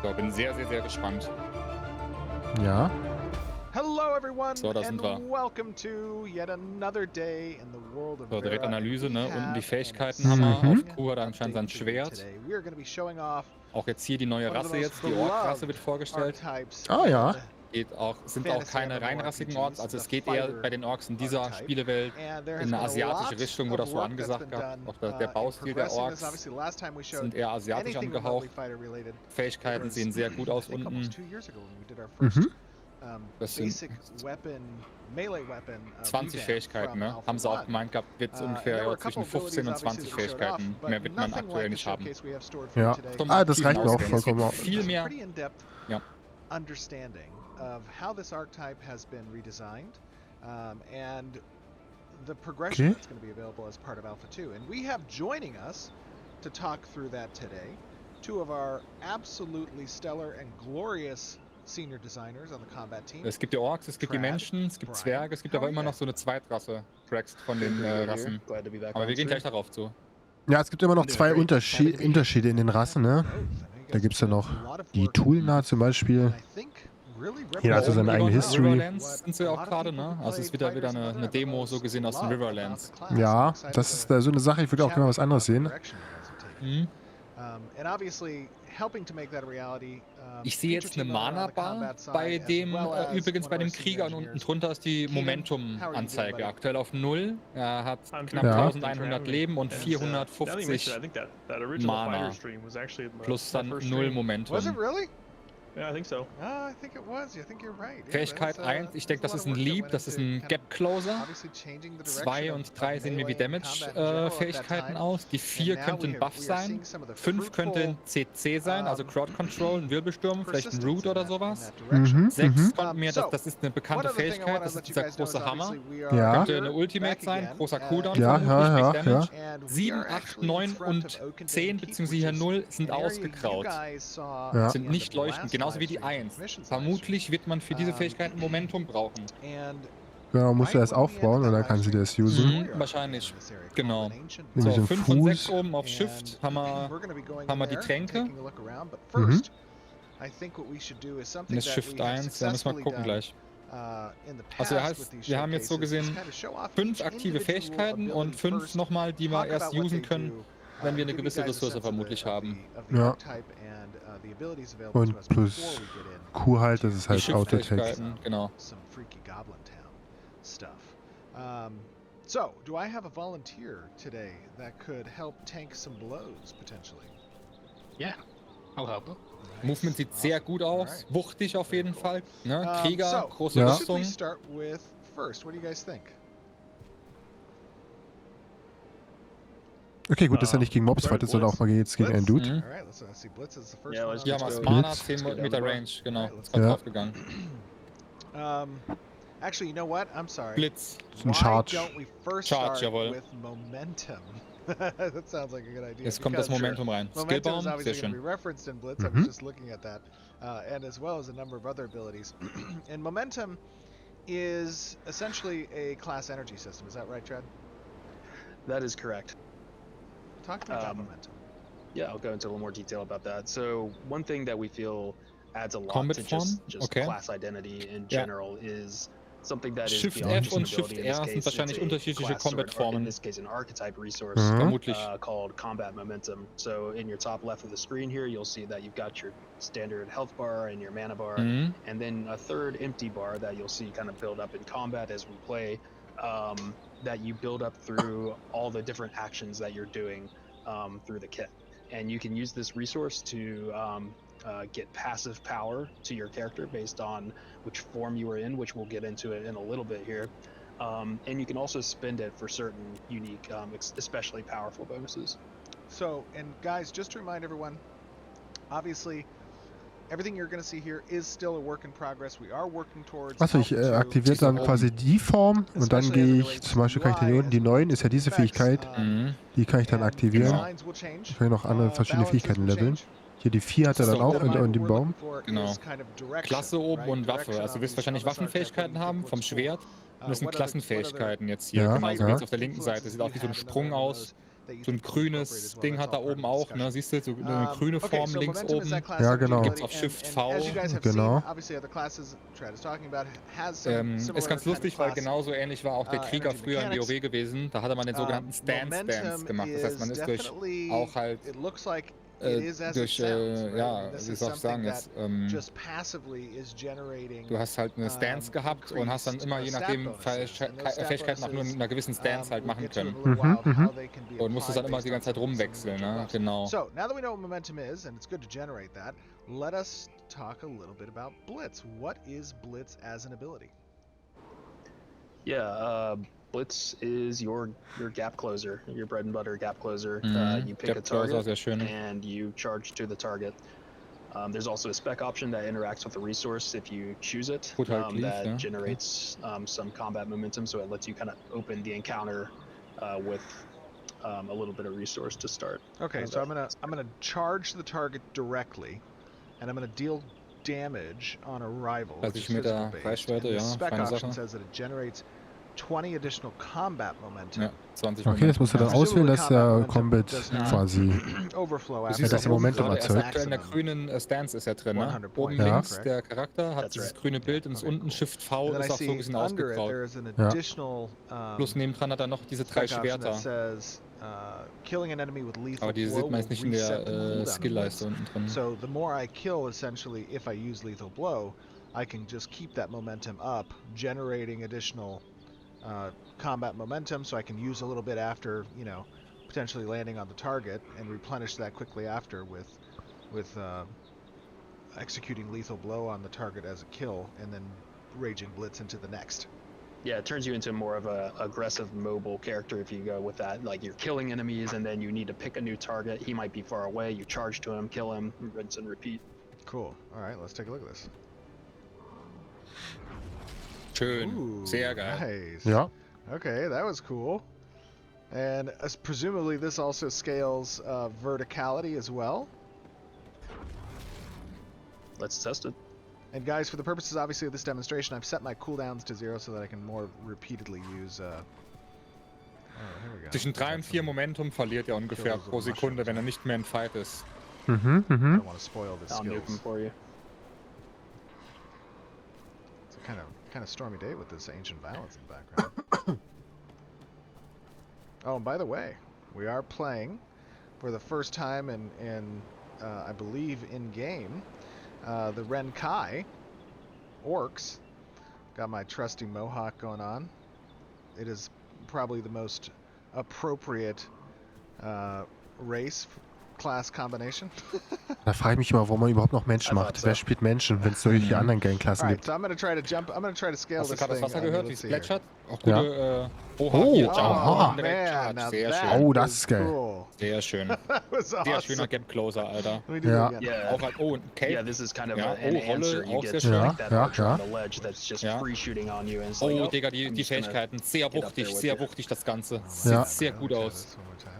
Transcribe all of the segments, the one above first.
So, bin sehr, sehr, sehr gespannt. Ja. Hello everyone, So, da sind wir. welcome to yet another day in the world of So, direkt Vera. Analyse, ne? Unten die Have Fähigkeiten an haben wir. Mhm. Auf Q hat er anscheinend sein update for you Schwert. today. We are going to be showing off Auch jetzt hier die neue one of the Rasse most jetzt, die Ork-Rasse wird beloved vorgestellt. archetypes Ah, ja. in Sind auch keine reinrassigen Orks, also es geht eher bei den Orks in dieser Spielewelt And there in has eine been a asiatische lot Richtung, wurde of das so work that's angesagt been gehabt. done, Auch der in Baustil der progressing this. Orks Obviously, last time we showed sind eher asiatisch anything angehaucht. remotely fighter related. Fähigkeiten sehen sehr gut aus I think unten. almost 2 years ago when we did our first Mhm. Das sind basic weapon, melee weapon 20 revamp Fähigkeiten, from ne? Alpha Haben sie auch 1. gemeint gehabt, wird And there ungefähr were a zwischen couple 15 und abilities, obviously, 20 that showed off, Fähigkeiten. but Mehr wird man nothing aktuell like the nicht haben. showcase we have stored for you Ja. today. Vom Ah, das aktiven reicht mir auch Auswählen. Es vollkommen. gibt viel Just a mehr. pretty in-depth Ja. understanding of how this archetype has been redesigned, and the progression Okay. that's going to be available as part of Alpha 2. And we have joining us to talk through that today, two of our absolutely stellar and glorious senior designers on the combat team. Es gibt die Orks, es gibt die Trad, Menschen, es gibt Brian, Zwerge, es gibt how aber are immer you noch guys? so eine Zweitrasse, Tracks von den Rassen. Glad to be back Aber on wir gehen stream. gleich darauf zu. Ja, es gibt immer noch Doing zwei great. Unterschiede in den Rassen, ne? Da gibt es ja noch die Tulna zum Beispiel. Jeder hat so seine eigene History. Riverlands sind sie auch gerade, ne? Also es ist wieder eine Demo so gesehen aus den Riverlands. Ja, das ist so eine Sache, ich würde auch gerne was anderes sehen. Mhm. And obviously, helping to make that a reality, Ich sehe jetzt eine Mana-Bar bei dem, übrigens bei dem Krieger und unten drunter ist die Momentum-Anzeige. Aktuell auf 0. Er hat knapp Ja. 1100 Leben und 450 Mana. Plus dann 0 Momentum. Was it really? Yeah, I think so. I think it was. I think you're right. Fähigkeit 1, ich denke, das ist ein Leap, das ist ein Gap Closer. 2 und 3 sehen mir wie Damage-Fähigkeiten aus. Die 4 könnte ein Buff sein. 5 könnte ein CC sein, also Crowd Control, ein Wirbelsturm, vielleicht ein Root oder sowas. Mhm. 6 konnten mir, das ist eine bekannte Fähigkeit, das ist dieser große Hammer. Ja. Könnte eine Ultimate sein, großer Cooldown, Ja, vermutlich, ja, Big ja, Damage. 7, 8, 9 und 10 bzw. hier 0 sind ausgegraut. Ja. Sind nicht leuchtend, genauso wie die 1. Vermutlich wird man für diese Fähigkeiten Momentum brauchen. Genau, musst du erst aufbauen und dann kannst du das usen. Wahrscheinlich, genau. Irgendwie So, so ein 5 und 6 Fuß. oben auf Shift haben wir die Tränke. Mhm. Und das Shift 1, da müssen wir gucken gleich. Also heißt, wir haben jetzt so gesehen 5 aktive Fähigkeiten und 5 nochmal, die wir erst usen können, wenn wir eine gewisse Ressource vermutlich haben. Ja. Und plus Q halt, das ist Die halt Autotext. Shift-Fähigkeiten, genau. So, do I have a volunteer today that could help tank some blows potentially? Yeah, I'll help. Movement sieht sehr gut aus, wuchtig auf jeden Fall. Ne? Krieger, So, große Ja. should Rüstung. we start with first? What do you guys think? Okay, gut, dass er nicht gegen Mobs fightet, sondern auch mal jetzt gegen einen Dude. Mhm. Alright, let's see. Blitz is the first Yeah, one. let's Ja, just was go. Mana, Blitz. 10 Meter Range, genau. Ist Ja. gerade draufgegangen. Actually, you know what? I'm sorry. Blitz. Ein Why Charge. don't we first Charge, start jawohl. with momentum? That sounds like a good idea. Jetzt kommt das because Momentum rein. Momentum is Skillbaum, sehr obviously going to schön. be referenced in Blitz. I was just looking at that, and as well as a number of other abilities. And momentum is essentially a class energy system. Is that right, Chad? That is correct. Talk to me about Um, momentum. Yeah, I'll go into a little more detail about that. So one thing that we feel adds a lot Combat to form? just Okay. class identity in Ja. general is something that is Shift beyond F just und an Shift ability. In this R sind case, wahrscheinlich it's a unterschiedliche class or in Combat-Formen. this case, an archetype resource Mhm. Vermutlich. called combat momentum. So in your top left of the screen here, you'll see that you've got your standard health bar and your mana bar, Mhm. and then a third empty bar that you'll see kind of build up in combat as we play, that you build up through all the different actions that you're doing through the kit. And you can use this resource to get passive power to your character based on which form you were in, which we'll get into it in a little bit here. And you can also spend it for certain unique, especially powerful bonuses. So, and guys, just to remind everyone, obviously, everything you're going to see here is still a work in progress. We are working towards. Achso, ich aktiviere dann quasi die Form und dann gehe ich, zum Beispiel kann ich den hier unten, die 9 ist ja diese Fähigkeit, Mhm. die kann ich dann aktivieren. Genau. Ich kann noch andere verschiedene Fähigkeiten leveln. Hier die 4 hat er dann So, auch in dem Baum. Genau. Klasse oben und Waffe. Also du wirst wahrscheinlich Waffenfähigkeiten haben vom Schwert. Und das sind Klassenfähigkeiten jetzt hier. Ja, Genauso wie ja. jetzt auf der linken Seite. Sieht auch wie so ein Sprung aus. So ein grünes Ding hat da oben auch, ne? Siehst du, so eine grüne Form links oben. Ja, genau. Gibt's auf Shift V. Genau. Ist ganz lustig, weil genauso ähnlich war auch der Krieger früher in WoW gewesen. Da hatte man den sogenannten Stance gemacht. Das heißt, man ist durch auch halt durch, ja, wie soll ich sagen jetzt, du hast halt eine Stance gehabt und hast dann immer je nachdem Fähigkeiten nach nur einer gewissen Stance halt machen können. Und musstest dann immer die ganze Zeit rumwechseln, ne? Genau. So, now that we know what momentum is, and it's good to generate that, let us talk a little bit about Blitz. What is Blitz as an ability? Yeah, Blitz is your gap closer, your bread and butter gap closer. You pick Gap a Closer, target sehr schön. and you charge to the target. There's also a spec option that interacts with the resource if you choose it. Brutal Cleave, that yeah. generates some combat momentum, so it lets you kind of open the encounter with a little bit of resource to start. Okay, so I'm gonna charge the target directly, and I'm gonna deal damage on arrival. Which is 30 Meter physical based. Reichweite, And the ja, spec feine option Sache. says that it generates 20 additional combat momentum. Ja, 20 Okay, jetzt musst du dann auswählen, dass der Combat quasi Overflow Du after siehst das the im Moment overflow immer is erzeugt. aktuell in der maximum. grünen Stance ist er drin, ne? 100 Oben points, links correct? der Charakter hat That's dieses right. grüne Bild und Okay, unten cool. Shift V And then I ist auch so ein see bisschen under it ausgegraut. there is an Ja. additional Plus nebendran hat er noch diese 3 spec option that Schwerter. says killing an enemy with lethal Aber die blow sieht man jetzt will nicht in reset the der cooldown of Skill-Leiste Blitz. unten drin. So the more I kill, essentially, if I use lethal blow, I can just keep that momentum up, generating additional combat momentum, so I can use a little bit after, you know, potentially landing on the target, and replenish that quickly after with executing lethal blow on the target as a kill, and then raging blitz into the next. Yeah, it turns you into more of a aggressive mobile character if you go with that. Like you're killing enemies and then you need to pick a new target. He might be far away. You charge to him, kill him, rinse and repeat. Cool. All right, let's take a look at this. Schön, Ooh, sehr geil. nice. Ja. Okay, that was cool. And presumably this also scales verticality as well. Let's test it. And guys, for the purposes obviously of this demonstration, I've set my cooldowns to 0 so that I can more repeatedly use. Oh, here we go. Zwischen 3 und 4 Momentum verliert er ungefähr pro Sekunde, wenn er nicht mehr in Fight ist. I don't want to spoil the I'll nuke him skills. for you. It's a kind of stormy day with this ancient violence in the background. Oh, and by the way, we are playing for the first time in I believe in game. The Renkai orcs. Got my trusty mohawk going on. It is probably the most appropriate race class combination. Da frage ich mich immer, warum man überhaupt noch Menschen macht. Wer spielt Menschen, wenn es solche anderen Gangklassen Alright, gibt? so I'm gonna try to scale Hast du this gerade das thing. Wasser gehört, wie Let's es see here. plätschert? Auch Ja. gute, Oh, hier, aha. direkt Man, Charge. now Sehr that schön. Oh, das ist geil. cool. Sehr schön. That was Sehr awesome. schöner Gap Closer, Alter. Let me do Ja. that again. Yeah. Auch halt, oh, ein Cape. Yeah, this is kind of Ja, an oh, answer Rolle, you auch get sehr to schön. like that Ja, archer ja. on the ledge that's just Ja. free shooting on you. And it's Oh, like, Digga, I'm die just gonna Fähigkeiten. Sehr get up there wuchtig, with sehr you. wuchtig das Ganze. Ja. Sieht sehr gut Let's try aus. this one more time.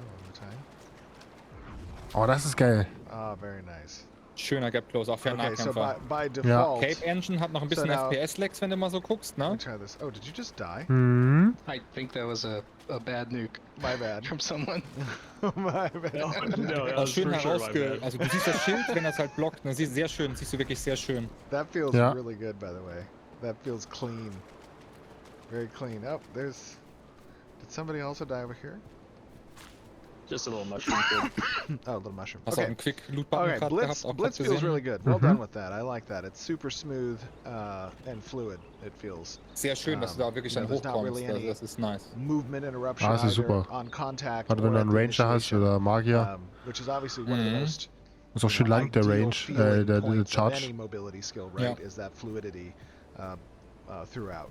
Oh, das ist geil. Ah, very nice. Schöner Gap Closer, auch für einen Okay, so Nahkämpfer. by default, Cape Engine hat noch ein bisschen now- FPS-Lags, wenn du mal so guckst, let me ne? try this. Oh, did you just die? Hm. I think that was a bad nuke My bad. from someone. My bad. No, that Aber was schön for sure my herausge... bad. Also du siehst das Schild, wenn das halt blockt, ne? Siehst sehr schön, siehst du wirklich sehr schön. That feels Ja. really good, by the way. That feels clean. Very clean. Oh, there's... Did somebody also die over here? Just a little mushroom kid. Oh, a little mushroom. Hast du auch Okay. einen Quick-Loot-Button Okay, gerade Blitz, gehabt, auch Blitz gerade feels gesehen? really good. Well done with that. I like that. It's super smooth and fluid, it feels. Sehr schön, dass du da wirklich dann there's not hochkommst, really any das ist nice. movement interruption Ah, das ist either super. on contact Gerade or wenn du at einen the Ranger hast initiation, oder Magier, which is obviously one of the Mhm. most ist auch schön lang, der ideal Range, feeling der points of Charge. any mobility skill, right? Ja. Is that fluidity throughout.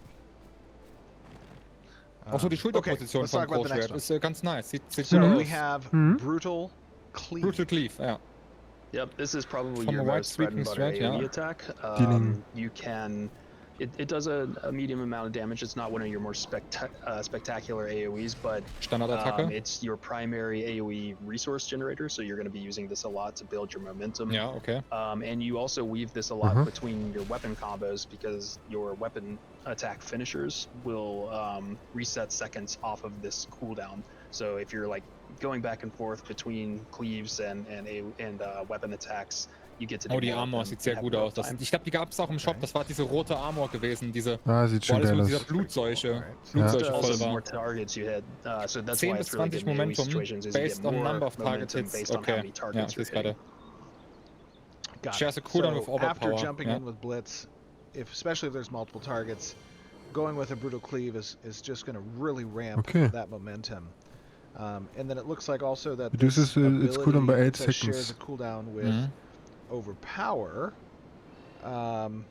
Auch so die Schulterposition let's vom talk about the Großschwert next ist ganz nice, sieht So gut we aus. have Mhm. brutal cleave. Brutal Cleave, ja. Yep, this is probably From your a wide most bread and sweeping butter threat, AoE yeah. attack. Dealing- You can, it does a medium amount of damage. It's not one of your more spectacular AoEs, but Standardattacke. it's your primary AoE resource generator. So you're going to be using this a lot to build your momentum. Ja, okay. And you also weave this a lot Mhm. between your weapon combos because your weapon attack finishers will reset seconds off of this cooldown. So if you're like going back and forth between cleaves and weapon attacks, you get to do Oh, die more of Armor them sieht and sehr have gut more aus. Das time. sind, ich glaube, die gab es auch im Shop. Das war diese rote Armor gewesen, diese, Sieht wo schon alles geil mit aus. dieser Blutseuche, Alright. Blutseuche Ja. voll Also war. more targets you hit, so that's 10 why bis it's really 20 good in AoE Momentum situations is you get based on more number of target momentum hits. based on how Okay, many ja, targets ich you're sehe es gerade. hitting. Got Shares it. a cooldown with So after overpower. jumping Ja. in with Blitz, especially if there's multiple targets, going with a Brutal Cleave is just going to really ramp Okay. that momentum. And then it looks like also that Reduces this its cooldown by ability 8 says shares a seconds. cooldown with Mhm. Overpower. And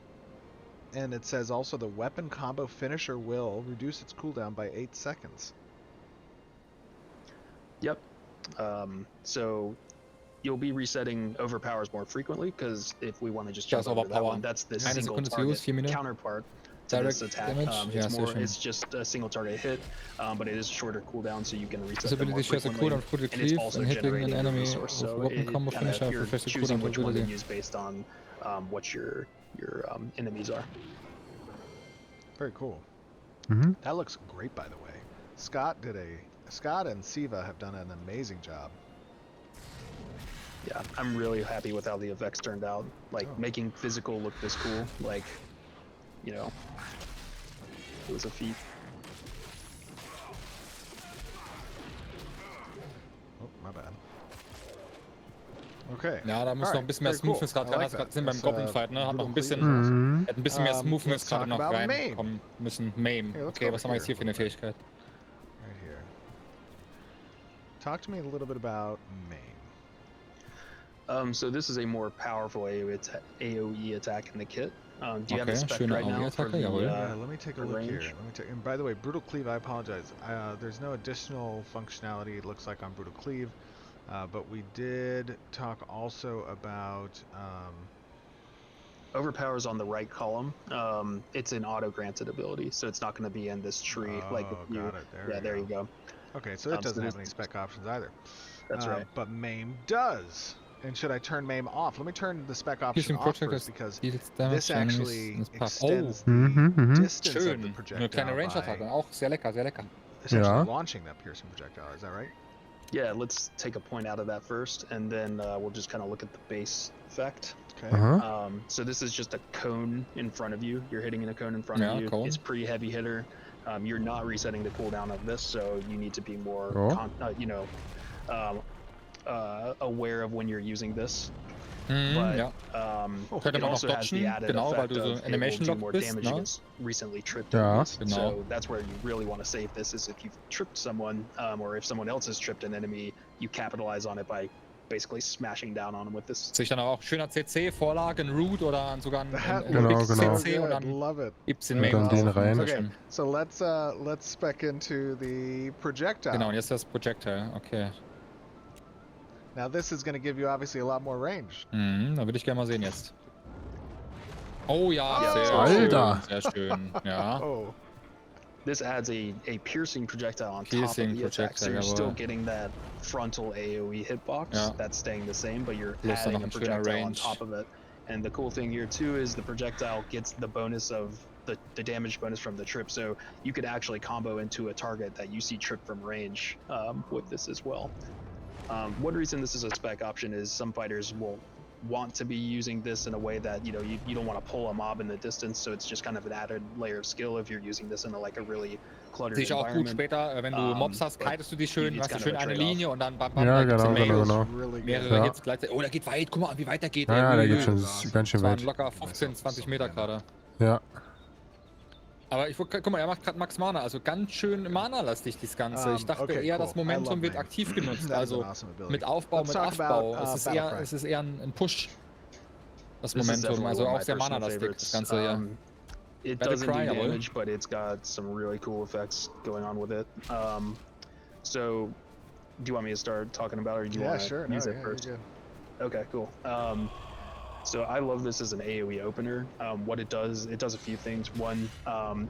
it says also the weapon combo finisher will reduce its cooldown by 8 seconds. Yep. So you'll be resetting overpowers more frequently because if we want to just jump That's over that overpower. one, that's the Eine single Sekunde zu target use, 4 Minuten. counterpart to Direct this attack. damage? Ja, It's sehr schön. it's just a single target hit, but it is a shorter cooldown, so you can reset This them more ability shares a frequently. cooldown with Brutal And it's Cleave also and hitting an generating a enemy resource, with so weapon it combo kind of finisher you're refreshes the choosing cooldown which one to ability. use based on what your enemies are. Very cool. Mhm. That looks great, by the way. Scott and Siva have done an amazing job. Yeah, I'm really happy with how the effects turned out. Like making physical look this cool, like, you know, it was a feat. Oh, my bad. Okay. Ja, da muss noch ein bisschen mehr Smoothness gerade rein. Also gerade sind beim Goblin-Fight, ne? Hat noch ein bisschen, Mhm. hat ein bisschen mehr Smoothness let's gerade talk noch about Maim. reinkommen müssen. Maim. Hey, let's Okay, go was over haben wir jetzt here hier für eine Fähigkeit? Right here. Talk to me a little bit about Maim. So this is a more powerful AOE attack in the kit. Do you have the Okay, spec schöne right now for AOE-Attacke, the jawohl. Yeah, let me take a for look range? here. And by the way, Brutal Cleave, I apologize. There's no additional functionality, it looks like, on Brutal Cleave. But we did talk also about... Overpower's on the right column. It's an auto-granted ability, so it's not going to be in this tree. Like if you, got it. there you go. Okay, so it So doesn't have this- any spec options either. That's right. But Maim does. And should I turn Maim off? Let me turn the spec option Piercing off projectile first because deals damage this to enemies actually in its path. extends Oh, Mhm, the mhm. distance of the schön. Eine projectile kleine Range-Attacke. by Auch sehr lecker, sehr lecker. essentially Ja. launching that piercing projectile. Is that right? Yeah, let's take a point out of that first, and then we'll just kind of look at the base effect. Okay. Aha. So this is just a cone in front of you. You're hitting in a cone in front Yeah, of you. cone. It's pretty heavy hitter. You're not resetting the cooldown of this, so you need to be more, Oh. aware of when you're using this. Mhm, But ja. it Könnte man noch also has the dodgen, added genau, weil effect du so of it will Animation do Lock more bist, damage ne? against recently tripped Ja, enemies. genau. So that's where you really want to save this, is if you've tripped someone, or if someone else has tripped an enemy, you capitalize on it by basically smashing down on them with this. Sich dann aber auch schöner CC, Vorlage, ein Root oder sogar ein Genau, Big genau. CC und Good. dann Love it. gibt's den Und Maim dann den drauf. rein. Sehr Okay, schön. so let's spec into the projectile. Genau, und jetzt das Projectile. Okay. Now this is going to give you obviously a lot more range. Mhm, da würde ich gerne mal sehen jetzt. Oh ja, Ja, sehr Alter. schön, sehr schön. Ja. Oh, This adds a piercing projectile on top Piercing of the attack, so projectile, you're still jawohl. getting that frontal AoE hitbox. Ja. That's staying the same, but you're Plus dann adding noch a ein schöner projectile on Range. top of it. And the cool thing here too is the projectile gets the bonus of the damage bonus from the trip, so you could actually combo into a target that you see trip from range with this as well. One reason this is a spec option is some fighters will want to be using this in a way that you don't want to pull a mob in the distance, so it's just kind of an added layer of skill if you're using this in a really cluttered Sehe ich auch gut environment. später, wenn du Mobs hast, but kitest du die schön, it's machst du kind schön of a eine trade-off. Linie und dann bam, bam, Ja, da gibt's genau, den genau, Mail. genau. really good. Mehrere Ja. Hits gleichzeitig. Oh, der geht weit, guck mal, wie weit der geht. Ja, ey. der Ui, geht ui. schon awesome. ganz schön Das waren weit. locker 15, 20 Meter gerade. Ja. Aber guck mal, er macht gerade Max Mana, also ganz schön Mana-lastig das Ganze. Ich dachte Okay, eher, cool. das Momentum I wird love aktiv genutzt, That is an also awesome ability. mit Aufbau, Let's mit talk Aufbau. about, Es ist eher ein Push, das This is Momentum, definitely also one of auch my sehr personal Mana-lastig, favorites. das Ganze, ja. It Battle doesn't Cry, do jawohl. damage, but it's got some really cool effects going on with it. So, do you want me to start talking about it, or do you Yeah, want to sure. use No, it yeah, first? you're Okay, cool. So I love this as an AoE opener. What it does a few things. One,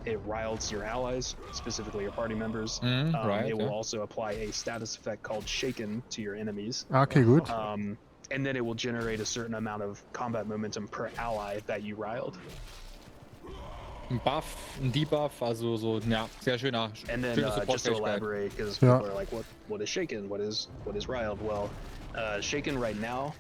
it riles your allies, specifically your party members. Right, It will ja. also apply a status effect called Shaken to your enemies. Okay, gut. And then it will generate a certain amount of combat momentum per ally that you riled. ein Buff, ein Debuff, also so, ja, sehr schöner, And then schöne just to Support-Fähigkeit. elaborate, because Yeah. people are like, what is Shaken? What is Riled? Well, Shaken right now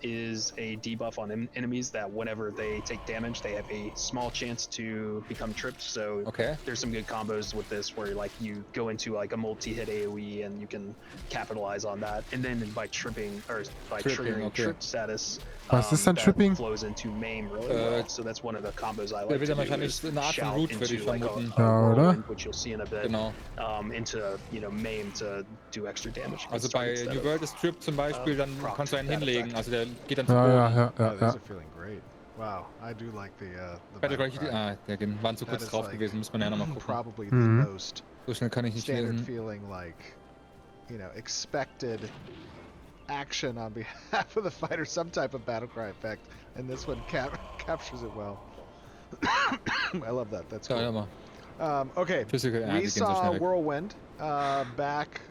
is a debuff on enemies that whenever they take damage, they have a small chance to become tripped. So Okay. there's some good combos with this where like you go into like a multi-hit AoE and you can capitalize on that. And then by tripping or by triggering okay. trip status, Was ist dann that Tripping? flows into maim really well. So that's one of the combos I Der like will to dann do wahrscheinlich is eine Art von shout Root, würde ich into like vermuten. a Ja, oder? whirlwind, which you'll see in a bit, Genau. into maim to do extra damage. Also bei New World ist Trip zum Beispiel, dann kannst du einen hinlegen, also der geht dann zu Ja, Boden. ja, ja, Oh, ja, these ja. are feeling great. Wow, I do like the Battlecry, Battlecry. der waren zu That kurz is drauf like gewesen, muss man ja nochmal gucken. probably the Mhm. most So schnell kann ich nicht standard lesen. feeling, like, you know, expected action on behalf of the fighter, some type of battlecry effect, and this one captures it well. I love that. That's Ja, cool. ja, mal. Okay, Physical, ja, we die gehen so saw schnell weg. Whirlwind back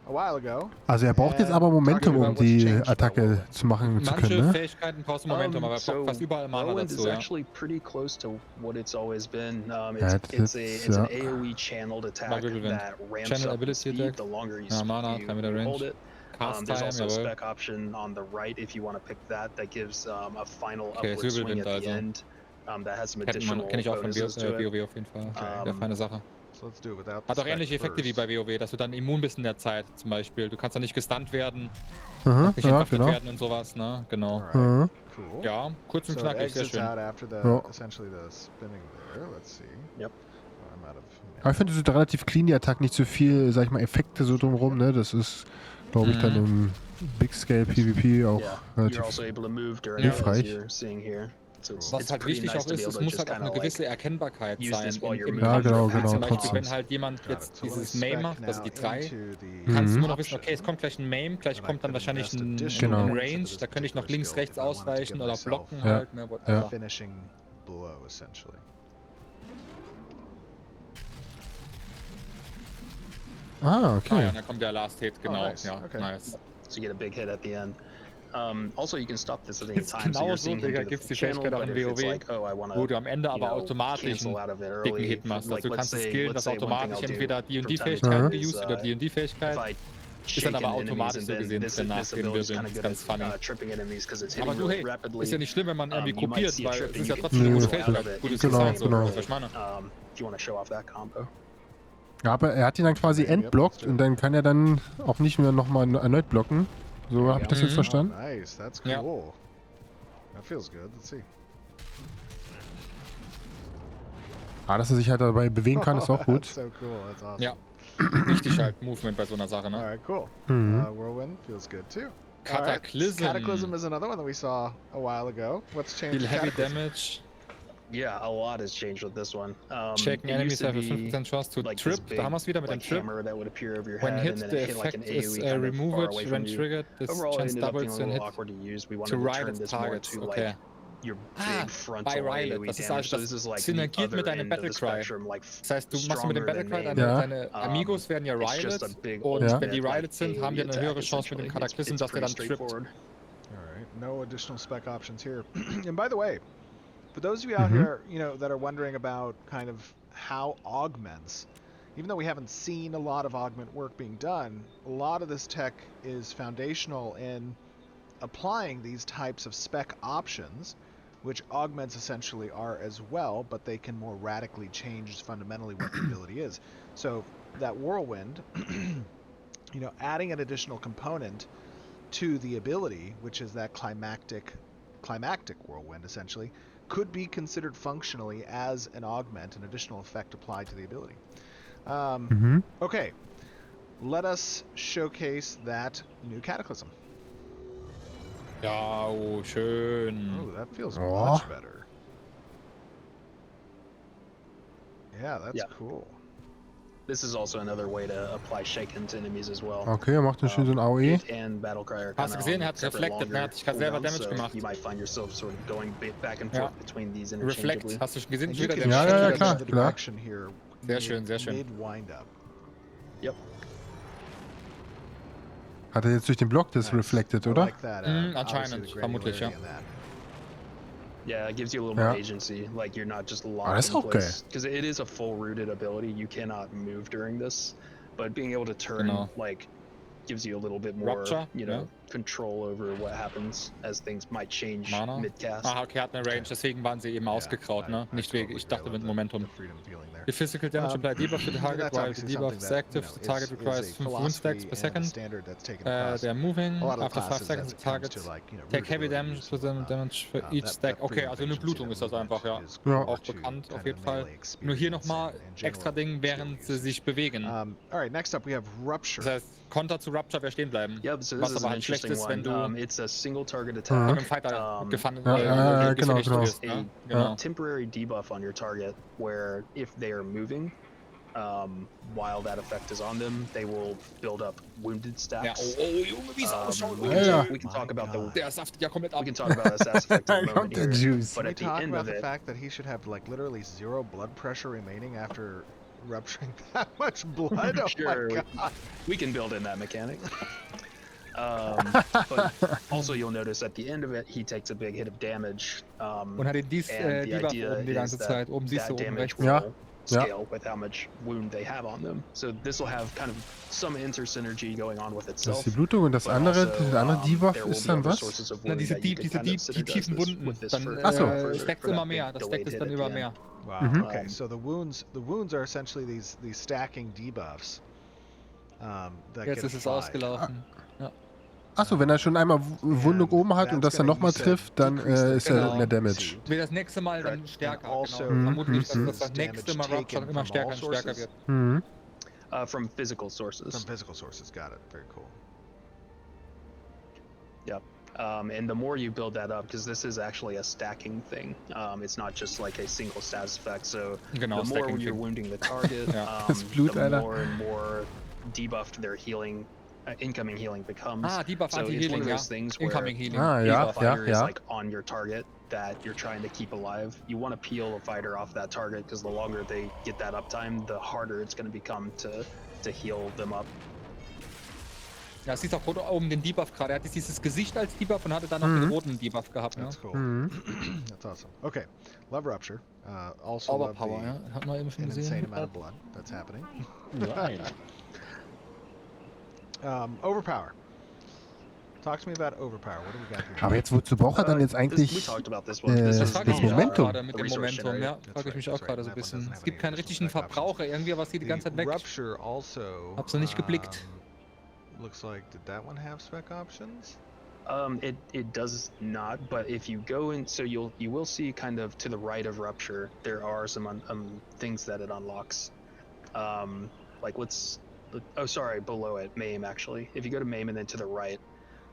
a while ago. Also er braucht jetzt aber Momentum, um die Attacke zu machen zu können, Manche ne? Fähigkeiten brauchst du Momentum, aber so fast überall Mana Whirlwind dazu, is ja. actually pretty close to what it's always been. Ja, It's an ja. AoE channeled attack Whirlwind. that ramps Channel up the ability speed attack. the longer Ja, Mana, 3 Meter you hold Range. it. Cast There's Time, also a jawohl. spec option on the right if you want to pick that gives a final Okay, upward swing Wirbelwind at the also. end. That has some Kennt additional ich auch von bonuses to it. WoW auf jeden Fall. Okay. Sehr feine Sache. So let's do it without the Hat auch spec ähnliche Effekte wie first. bei WoW, dass du dann immun bist in der Zeit zum Beispiel. Du kannst dann nicht gestunt werden, Mhm, nicht ja, entwaffnet genau. werden und sowas, ne? Genau. Alright, Mhm. cool. Ja, kurz und So it knackig, sehr exits schön. out after the Ja. essentially the spinning there. Let's see. Yep. Oh, I'm out of Aber ich finde, es ist relativ clean, die Attack, nicht so viel, sag ich mal, Effekte so drumherum, ne? Das ist, glaube ich, dann im Big Scale PvP auch Yeah, you're relativ. also able to move during it, as hilfreich. you're seeing here. So Was halt pretty wichtig nice auch to be ist, able es to muss just halt auch kinda, eine like, gewisse Erkennbarkeit use sein this while you're im moving. Ja, genau, Kampf. genau, Zum Beispiel, trotzdem. wenn halt jemand Got it. jetzt So let me dieses Maim spec macht, also now die 3, into the kannst du Mhm. immer noch wissen, okay, es kommt gleich ein Maim, gleich And I kommt dann could wahrscheinlich invest ein Genau. additional points Range, into this da könnte ich noch particular links, skill rechts if I wanted to give ausweichen oder myself blocken Ja. halt, ne, a whatever. finishing blow, essentially. Ah, Ah ja, okay. dann kommt der Last Hit, genau. nice. Ja, Okay. nice. So you get a big hit at the end. Also, you can stop this at any Ist time. So genau you're so, seeing him Digga, do the gibt's die channel, Fähigkeit auch but in if it's WoW, like, oh, I want wo to du am Ende aber automatisch cancel einen out of it dicken early. Hit machst. Also du let's kannst es say- skillen, let's dass say one thing automatisch I'll do entweder die und die from time to Fähigkeit time geused is, oder die und die if Fähigkeit. I Ist dann shaken aber enemies automatisch and so then gesehen, this dass der nachgeben ability is würde. kind of Ist good ganz at funny. tripping enemies because it's hitting Aber du, really hey, rapidly. ist ja nicht schlimm, wenn man irgendwie you might kopiert, see a weil trip es and ist ja you trotzdem eine can gute cancel out of Fähigkeit. it. Gutes Genau, Design, so, genau. was ich meine. If you want to show off that combo. Ja, aber er hat ihn dann quasi entblockt und dann kann er dann auch nicht mehr nochmal erneut blocken. So habe ich das jetzt Mhm. verstanden. Oh, nice. That's Ja. cool. That feels good. Let's see. Ah, dass er sich halt dabei bewegen kann, ist auch gut. That's so cool. That's awesome. Ja. Wichtig halt, Movement bei so einer Sache, ne? All right, cool. Mhm. Whirlwind feels good too. Cataclysm. Cataclysm is another one that we saw a while ago. What's changed? Viel with Heavy Cataclysm? Damage. Yeah, a lot has changed with this one. Shaken it enemies used to have a be 5% chance to like trip. this big, Da haben wir es wieder mit dem like Trip. hammer that would appear over your When head, hit, and then the it hit like effect an is AoE kind of remove far it away when from you. triggered. This Overall, it chance ended up being doubles a when little hit awkward to use. We wanted to to ride turn its this more targets. to Okay. like your Ah, big frontal bei Riot. AoE Das ist damage. also So this is like the synergiert other mit deinem end of the Battlecry. spectrum, like Das heißt, du machst mit dem stronger than Battlecry, main. Ja. deine Amigos werden ja It's just a Riot. big Und Ja. wenn die ultimate, Riot sind, like, haben die eine AoE höhere attack, Chance mit dem essentially. Cataclysm, It's dass der pretty dann trippt. straightforward. All right, no additional spec options here. And by the way, for those of you out Mhm. here, you know, that are wondering about kind of how augments, even though we haven't seen a lot of augment work being done, a lot of this tech is foundational in applying these types of spec options, which augments essentially are as well, but they can more radically change fundamentally what the ability is. So that whirlwind, you know, adding an additional component to the ability, which is that climactic whirlwind essentially, could be considered functionally as an augment, an additional effect applied to the ability. Mhm. Okay, let us showcase that new Cataclysm. Ja, oh, schön. Oh, that feels Oh. much better. Yeah, that's Yeah. cool. This is also another way to apply Shaken to enemies as well. Okay, er macht dann schön so ein AOE. It and Battlecry are Hast du kinda gesehen, on er hat separate reflected, ne? longer Hat sich gerade selber cooldowns, Damage so gemacht. You might find yourself sort of going back and Ja. forth between these Reflect, interchangeably. hast du schon gesehen? And Wieder you der can Ja, ja, change ja, klar, the klar. direction here Sehr schön, sehr schön. mid-wind-up. Yep. Hat er jetzt durch den Block das Nice. reflected, I oder? like that, Mm, obviously anscheinend, the vermutlich, ja. granularity in that. Yeah, it gives you a little more agency. Like you're not just locked in place. Because it is a full rooted ability. You cannot move during this, but being able to turn like gives you a little bit more, control over what happens as things might change mid-cast. Ah, okay, hat eine Range, deswegen waren sie eben ausgegraut, ne? Nicht wegen, ich dachte mit Momentum. The physical damage applied debuff to the target while the debuff is active. The target requires 5 wound stacks per second. They're moving. After 5 seconds, the target take heavy damage to them damage for each stack. Okay, also eine Blutung ist das einfach, ja. Auch bekannt, auf jeden Fall. Nur hier nochmal extra Ding, während sie sich bewegen. Alright, next up we have Rupture. Das heißt, Konter zu Rupture wäre stehen bleiben. Yep, so this was aber halt schlecht ist, wenn du it's a single target attack. Mit dem Fighter gefangen There's a temporary debuff on your target where if they are moving, while that effect is on them, they will build up wounded stacks. Junge, wie es ausschaut. We can talk about Der saftet ja komplett ab. We can talk about this effect in a moment here. But at the end of the fact that he should have like literally 0 blood pressure remaining after rupturing that much blood. Oh sure, my God. We can build in that mechanic. But also you'll notice at the end of it, he takes a big hit of damage. Und hat den Debuff oben die ganze Zeit. Oben siehst du oben rechts. Scale with how much wound they have on them. So this will have kind of some inter-synergy going on with itself. Das ist die Blutung und das andere, der andere Debuff ist dann was? Na, diese tiefen Wunden, dann stackt immer mehr, das stackt es dann über mehr. Wow. Okay, so the wounds are essentially these stacking debuffs. Jetzt ist es ausgelaufen. Achso, wenn er schon einmal Wundung oben hat und das dann nochmal trifft, dann ist er mehr Damage. Will das nächste Mal dann stärker. Vermutlich, dass das nächste Mal Rupture immer stärker und stärker wird. From physical sources. From physical sources, got it. Very cool. Yep. And the more you build that up, because this is actually a stacking thing. It's not just like a single status effect. So the more you're wounding the target, the more and more debuffed their healing. Incoming healing becomes. Debuff so anti-healing, it's one of those things where incoming healing. if a fighter is like on your target that you're trying to keep alive, you want to peel a fighter off that target because the longer they get that uptime, the harder it's going to become to heal them up. Ja, siehst auch oben den Debuff gerade. Er hat dieses Gesicht als Debuff und hatte dann noch den roten Debuff gehabt. That's cool. That's awesome. Okay, love Rupture. Also love Power, hat man eben schon gesehen. Insane amount of blood that's happening. Overpower. Talk to me about Overpower. What do we got here? Aber jetzt, wozu braucht er dann jetzt eigentlich das Momentum? Mit dem Momentum, ja, frage ich mich auch gerade so ein bisschen. Es gibt keinen richtigen Verbraucher, irgendwie was hier die ganze Zeit weg. Hab's noch nicht geblickt. Looks like, did that one have spec options? It does not, but if you go in, so you will see kind of to the right of Rupture, there are some things that it unlocks. Like below it, Maim actually. If you go to Maim and then to the right,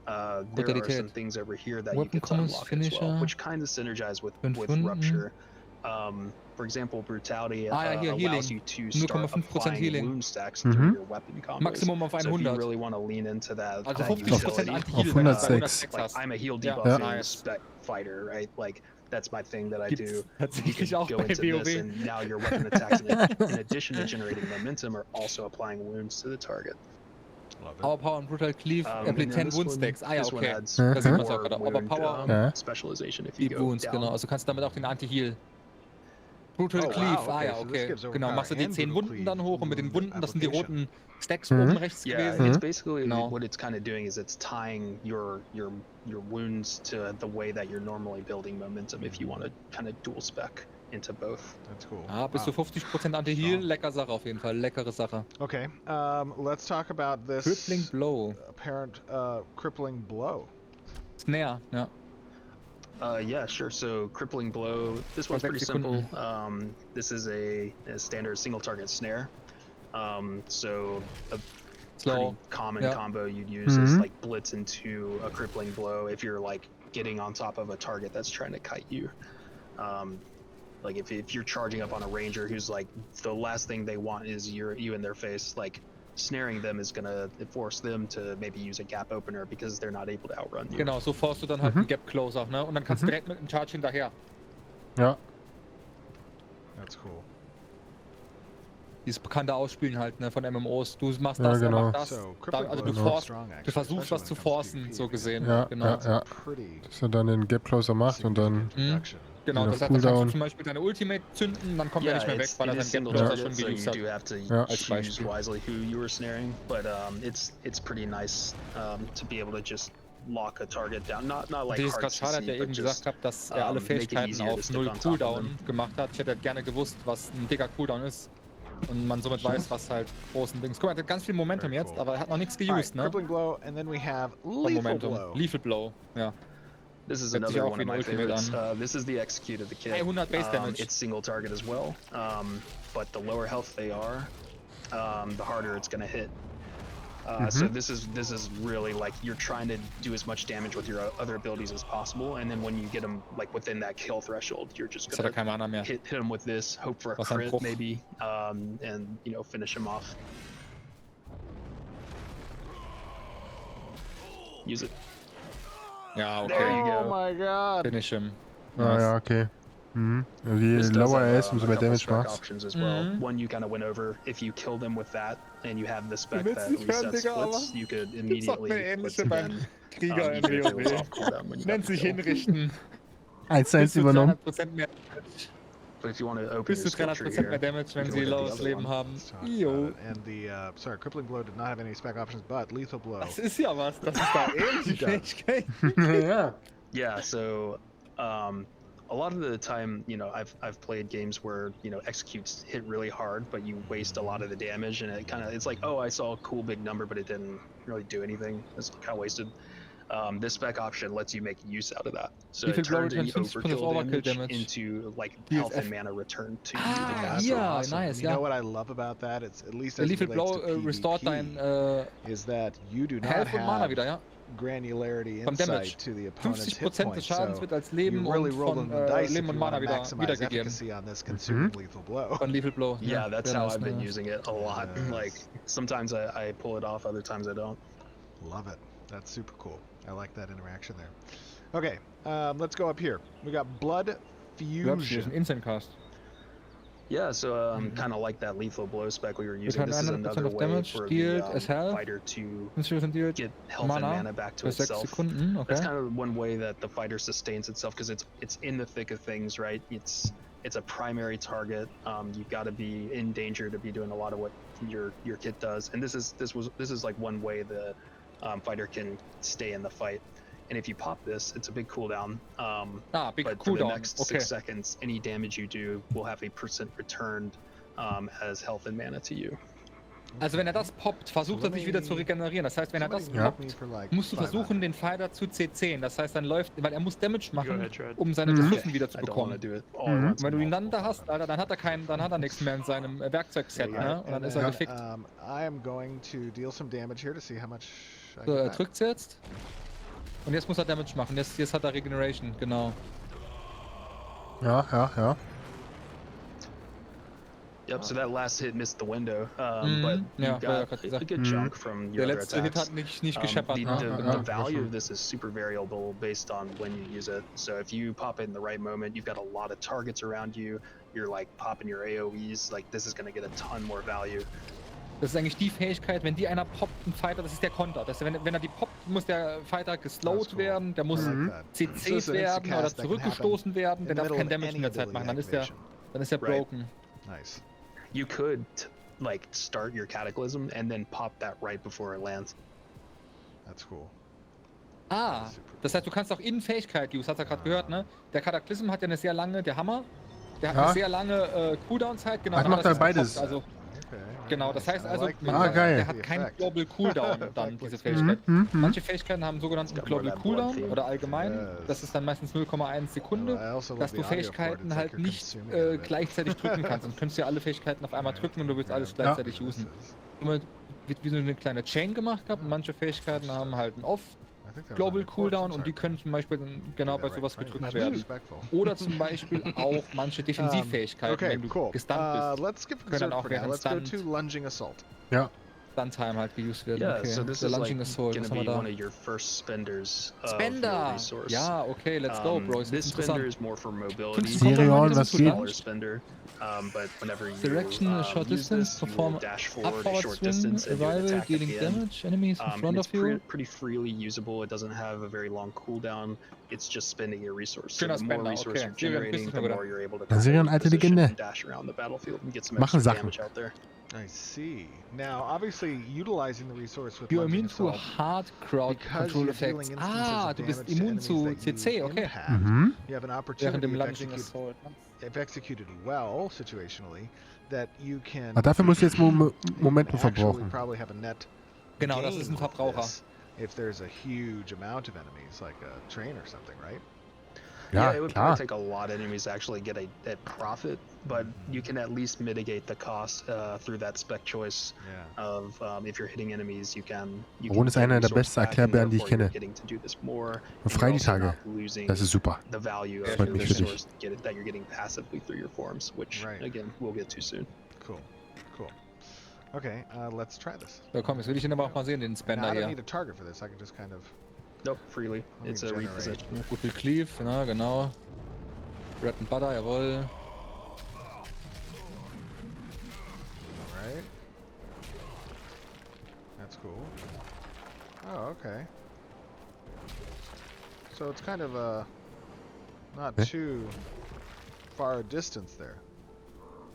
there are some things over here that you can unlock as well, which kind of synergize with Rupture. For example, Brutality allows you to start applying wound stacks through your weapon combos. Maximum auf 100. So if you really want to lean into that, also that 50% utility, Anti-Heal, like I'm a heal debuffing spec fighter, right? Like that's my thing that I do. You can go into this, and now your weapon attacks, in addition to generating momentum, are also applying wounds to the target. Overpower und Brutal Cleave apply 10 Wound Stacks. Ah ja, okay. Das sieht man auch gerade. Overpower Specialization if die you go Wounds, down. genau. Also kannst du damit auch den Anti-Heal. Brutal Cleave, ah ja, okay. Genau, machst du die 10 Wunden dann hoch und mit den Wunden, das sind die roten Stacks oben rechts gewesen. It's basically what it's kind of doing is it's tying your wounds to the way that you're normally building momentum if you want to kind of dual spec into both. That's cool. Bis zu 50% Anti-Heal, lecker Sache auf jeden Fall, leckere Sache. Okay, let's talk about this Crippling Blow. Apparent crippling blow. Snare, ja. Yeah, sure. So crippling blow. This one's pretty simple. This is a standard single target snare. So a pretty common combo you'd use is like blitz into a crippling blow if you're like getting on top of a target that's trying to kite you. Like if you're charging up on a ranger who's like the last thing they want is you in their face, like snaring them is gonna force them to maybe use a gap opener because they're not able to outrun you. Genau, so forst du dann halt einen Gap Closer, ne? Und dann kannst du direkt mit einem Charge hinterher. Ja. That's cool. Dieses bekannte Ausspielen halt, ne, von MMOs. Du machst Ja, das, er genau. macht das. So, Da, crippling also blow du, is Genau. strong, actually, du versuchst especially was when zu it comes forcen, PvP. so gesehen. Ja, Genau. ja. Pretty Dass er dann den Gap Closer macht und dann. significant reduction. Genau, Dieser das heißt, dann kannst du Cooldown. zum Beispiel deine Ultimate zünden, dann kommt er nicht mehr weg, weil it er is seinen Gap single Closer target, schon so geused you hat. do have to Ja. Als choose Beispiel. wisely who you are snaring, but it's pretty nice to be able to just lock a target down. Not like Dieses hard gerade schade hat CC, ja but eben just gesagt gehabt, dass er alle make it Fähigkeiten easier to auf stick 0 on top of Cooldown them. gemacht hat. Ich hätte halt gerne gewusst, was ein dicker Cooldown ist. Und man somit weiß, was halt großen Dings. Guck mal, er hat ganz viel Momentum Very jetzt, cool. aber er hat noch nichts All right, geused, ne? crippling blow, and then we have Von lethal Momentum. blow. Lethal Blow, ja. This is Hört sich another auch one wie of ein my Ultimate favorites. an. This is the execute of the kit. 300 Base Damage. It's single target as well, but the lower health they are, the harder it's gonna hit. So this is really like you're trying to do as much damage with your other abilities as possible, and then when you get them like within that kill threshold, you're just Jetzt hat er gonna keine Mana mehr. hit him with this, hope for a Was ein crit Bruch. maybe, and finish him off. Use it. Ja, There you okay. Oh go. my god. Finish him. Ah ja, okay. Also je This does lower have, er ist, umso a mehr couple Damage spec macht's. options as well. One you kind of went over. If you kill them with that, and you have the spec willst that nicht hören, resets Digga, splits, aber you could gibt's auch immediately eine ähnliche blitz beim again. Krieger in Even if it was WoW. off cooldown when you got Nennt the sich kill. hinrichten. 1:1 Bis zu übernommen. 300% mehr Damage. But if you want to open Bis your zu skill tree 300% mehr here, Damage, wenn you sie can look at the laues other Leben one. haben. Let's talk about Jo. it. And the sorry, crippling blow did not have any spec options, but lethal blow. Das ist ja was. Das ist da ähnliche Ja. Fähigkeiten. Ja. Yeah, so a lot of the time, I've played games where executes hit really hard, but you waste a lot of the damage, and it's like, oh, I saw a cool big number, but it didn't really do anything. It's kind of wasted. This spec option lets you make use out of that. So Wie viel it Blow turns any returns 50% overkill Overkill damage damage? into like Hier ist health and F. mana return to Ah, you. Yeah, The that's hier, awesome. nice, You know ja. what I love about that? It's at least Der as it Lethal relates Blow to restort PvP, dein is that you do not Health und Mana have wieder, ja. granularity Vom Damage. insight to the opponent's hit 50% des points. Schadens So wird als you Leben really und roll von the dice Leben if und you Mana want to wieder maximize wiedergegeben. efficacy on this consuming lethal blow. Von Lethal Blow. Yeah, that's sehr how nice, I've been nice. using it a lot. Yes. Like sometimes I pull it off, other times I don't. Love it. That's super cool. I like that interaction there. Okay, let's go up here. We got blood Du hast hier ist ein fusion. Instant Cast. Yeah, so kind of like that lethal blow spec we were using. Return This is 100% another of way damage for dealt the as health. fighter to 50% dealt. get health and Mana mana back to für 6 itself. Sekunden, okay. That's kind of one way that the fighter sustains itself because it's in the thick of things, right? It's a primary target. You've got to be in danger to be doing a lot of what your kit does, and this is like one way the fighter can stay in the fight. And if you pop this, it's a big cooldown. Big But for the Cooldown, next okay. 6 seconds, any damage you do will have a % returned as health and mana to you. Also wenn er das poppt, versucht er sich wieder zu regenerieren. Das heißt, wenn er das poppt, musst du versuchen, den Fighter zu C10. Das heißt, dann läuft, weil er muss Damage machen, um seine Ressourcen wieder zu I don't want to bekommen. do it all at once. Und wenn du ihn dann da hast, Alter, dann hat er nichts mehr in seinem Werkzeugset, ne? Und dann ist er gefickt. I am going to deal some damage here to see how much I So, get er back. drückt's jetzt. Und jetzt muss er Damage machen. Jetzt hat er Regeneration, genau. Ja. Yep, so that last hit missed the window, Mhm. but Ja, you war ja got grad a gesagt. good chunk from Der your other letzte Hit attacks. hat nicht gescheppert, The, ne? the Ja, value schon. of this is super variable based on when you use it. So if you pop it in the right moment, you've got a lot of targets around you. You're like popping your AOEs. Like this is going to get a ton more value. Das ist eigentlich die Fähigkeit, wenn die einer poppt, ein Fighter, das ist der Konter. Das, wenn er die poppt, muss der Fighter geslowt That's cool. werden, der muss I like that. So CC'd it's an werden instant oder cast that can zurückgestoßen werden, der in the darf middle kein of Damage any in der Zeit ability machen, dann ist er Right. broken. Nice. You could like start your Cataclysm and then pop that right before it lands. That's cool. Das heißt, du kannst auch in Fähigkeit use, hast du gerade gehört, ne? Der Kataklysm hat ja eine sehr lange, der Hammer, der hat Ja. eine sehr lange Cooldown-Zeit, genau. Ach, macht das er ist beides. Also, Okay, very genau, das nice. heißt I also, like the, geil. der hat the keinen effect. Global Cooldown dann, diese Effect. Fähigkeit. Mhm. Manche Fähigkeiten haben sogenannten It's got more Global that blood Cooldown theme. oder allgemein. Yes. Das ist dann meistens 0,1 Sekunde, I also love dass the du audio Fähigkeiten chord. It's halt like you're nicht consuming it a bit. gleichzeitig drücken kannst. Und du könntest ja alle Fähigkeiten auf einmal drücken und du willst alles gleichzeitig This usen. is- Immer wird wie so eine kleine Chain gemacht gehabt und manche Fähigkeiten haben halt einen I think that was Global on the chords. Cooldown I'm und die sorry. können zum Beispiel dann genau Did bei that sowas right. gedrückt That's werden. respectful. Oder zum Beispiel auch manche Defensivfähigkeiten, Okay, wenn du cool. gestunt bist. Let's skip Können Berserk auch for now. während Let's go Stunt- to lunging assault. Ja. Runtime halt geused werden. Yeah, Okay. so this Der is like Lunging Assault, going was to haben be wir one da? of your first spenders of your Spender! resource. Ja, okay, let's go, Bro. Ist This spender interessant. is more for mobility. 15 Serion, Combat was Momentum geht? Smaller spender, but whenever you Direction, a short use distance, this, you will perform dash up forward a forward short swing, distance and do an arrival, attack at dealing the end. damage, enemies in front And it's of you. pretty freely usable. It doesn't have a very long cooldown. It's just spending your resource. So Schöner the more Spender, resource okay. you're Serion, generating, grüß dich the mal wieder. more you're able to Ja, Serion, kind of alte position Legende. and dash around the battlefield and get some Machen extra Sachen. damage out there. I see. Now, obviously, utilizing the resource with You're lunging immune to assault, hard crowd because control you're dealing effects. instances Ah, of du bist damage to immun enemies zu that you CC, okay. impact, Mhm. you have an Während opportunity dem if Lunging Assault. executed well situationally, that you can Ah, dafür musst du jetzt Momentum actually verbrauchen. probably have a net Genau, das ist gain ein with Verbraucher. this if there's a huge amount of enemies, like a train or something, right? Ja, it would klar. probably take a lot of enemies to actually get a profit, but you can at least mitigate the cost through that spec choice Yeah. of if you're hitting enemies, you can Ron ist get einer der resource besten back, and Erklärbären, die ich therefore you're kenne. getting to do this more, Und and frei you're die also Tage. not losing Das ist super. the value Ja, of freut your mich für dich. resource that you're getting passively through your forms, which Right. again we'll get to soon. Cool. Cool. Okay, let's try this. So, komm, jetzt will ich den aber auch mal sehen, den Now, Spender I don't hier. need a target for this. I can just kind of. Nope, freely. Let me It's a generate. reposition. Gut viel Cleave, ja, genau. Bread and Butter, jawohl. Alright. That's cool. Oh, okay. So it's kind of not Eh? too far a distance there.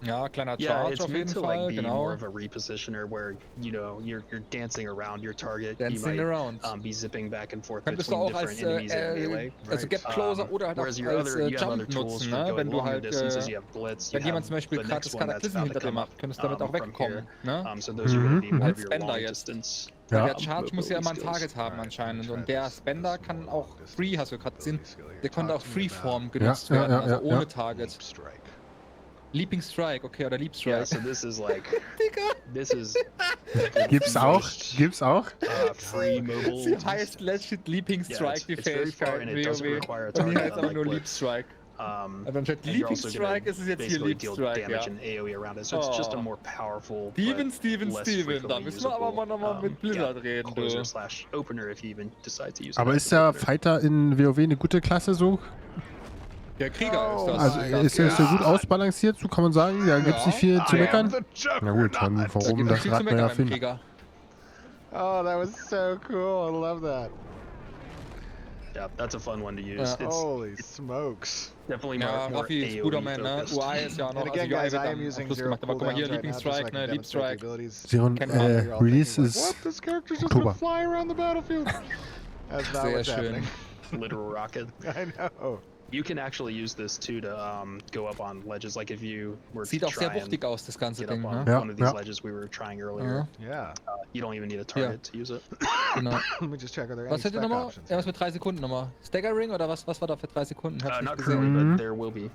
Ja, kleiner Yeah, Charge it's auf meant jeden to Fall, like be more genau. of a repositioner where you're dancing around your target. Dancing you might around. Be zipping back and forth Könntest du between auch als, different enemies and melee. also Gap Closer oder halt auch Whereas your als other you have other Jump tools nutzen, for ne? going Wenn du longer halt, distances. You have Blitz. You wenn jemand have zum Beispiel the gerade next das one that's Kataklysm about to hinter dir come up macht, könntest du damit auch from here. wegkommen, ne? So those are going to be more Als of your Spender long jetzt. distance. Weil Ja. der Charge muss ja immer ein Mobility Target haben Alright, anscheinend. let me Und try der this Spender kann long auch distance Free, hast du gerade gesehen, mobility skill here. der konnte Talk auch to me Freeform about genutzt Ja, ja, werden, ja, also ja, ohne ja. Target. Leap strike. Leaping Strike, okay, oder Leap Yeah, Strike. so this is like this is Gibt's auch? most, Gibt's auch? free mobile. Sie heißt legit Leaping Yeah, Strike, die it's very far Fähigkeit and in it doesn't WoW. require a Und hier target heißt aber unlike nur Leap Blitz. Strike. Also anstatt And you're Leaping also gonna Strike ist es jetzt hier basically Leap deal Strike, damage ja. and AoE around it. So it's just a Oh. more powerful, Steven, but Steven, less Steven, da frequently müssen wir aber mal usable, nochmal mit Blizzard reden, du. closer slash opener if you even decide to use it Aber as ist an der opener. Fighter in WoW eine gute Klasse so? Der Krieger ist das. Also ist der so gut ausbalanciert, so kann man sagen? Da gibt's nicht viel zu I am meckern? the Na gut, dann Juggernaut. warum gibt das viel zu Rad meckern mehr beim erfinden? Krieger. Oh, that was so cool. I love that. Yeah, that's a fun one to use. Yeah. It's Holy smokes. definitely Ja, more Raffi ist AoE Bruderman, ne? focused. UI ist ja noch, And also again, UI guys, wird I am am using Schluss zero gemacht, aber guck mal hier, cooldowns right Leaping now, just so I Strike, can ne? Leap demonstrate the Strike. abilities. Siron, Kennt man. You're all thinking Release like, ist what? This character's just Oktober. gonna fly around the battlefield. That's not Sehr what's schön. happening. Literal rocket. I know. You can actually use this too to go up on ledges. Like if you were Sieht to auch sehr try and wuchtig aus, das ganze get Ding, up on ne? Ja, one of these ja. ledges we were trying earlier, Ja, Yeah. you don't even need a target to use it. genau. Let me just check. Are there any Was hätte spec nochmal? options? Irgendwas mit 3 Sekunden nochmal. Staggering oder was war da für 3 Sekunden? Hab's nicht Not gesehen. currently, Mhm. but there will be.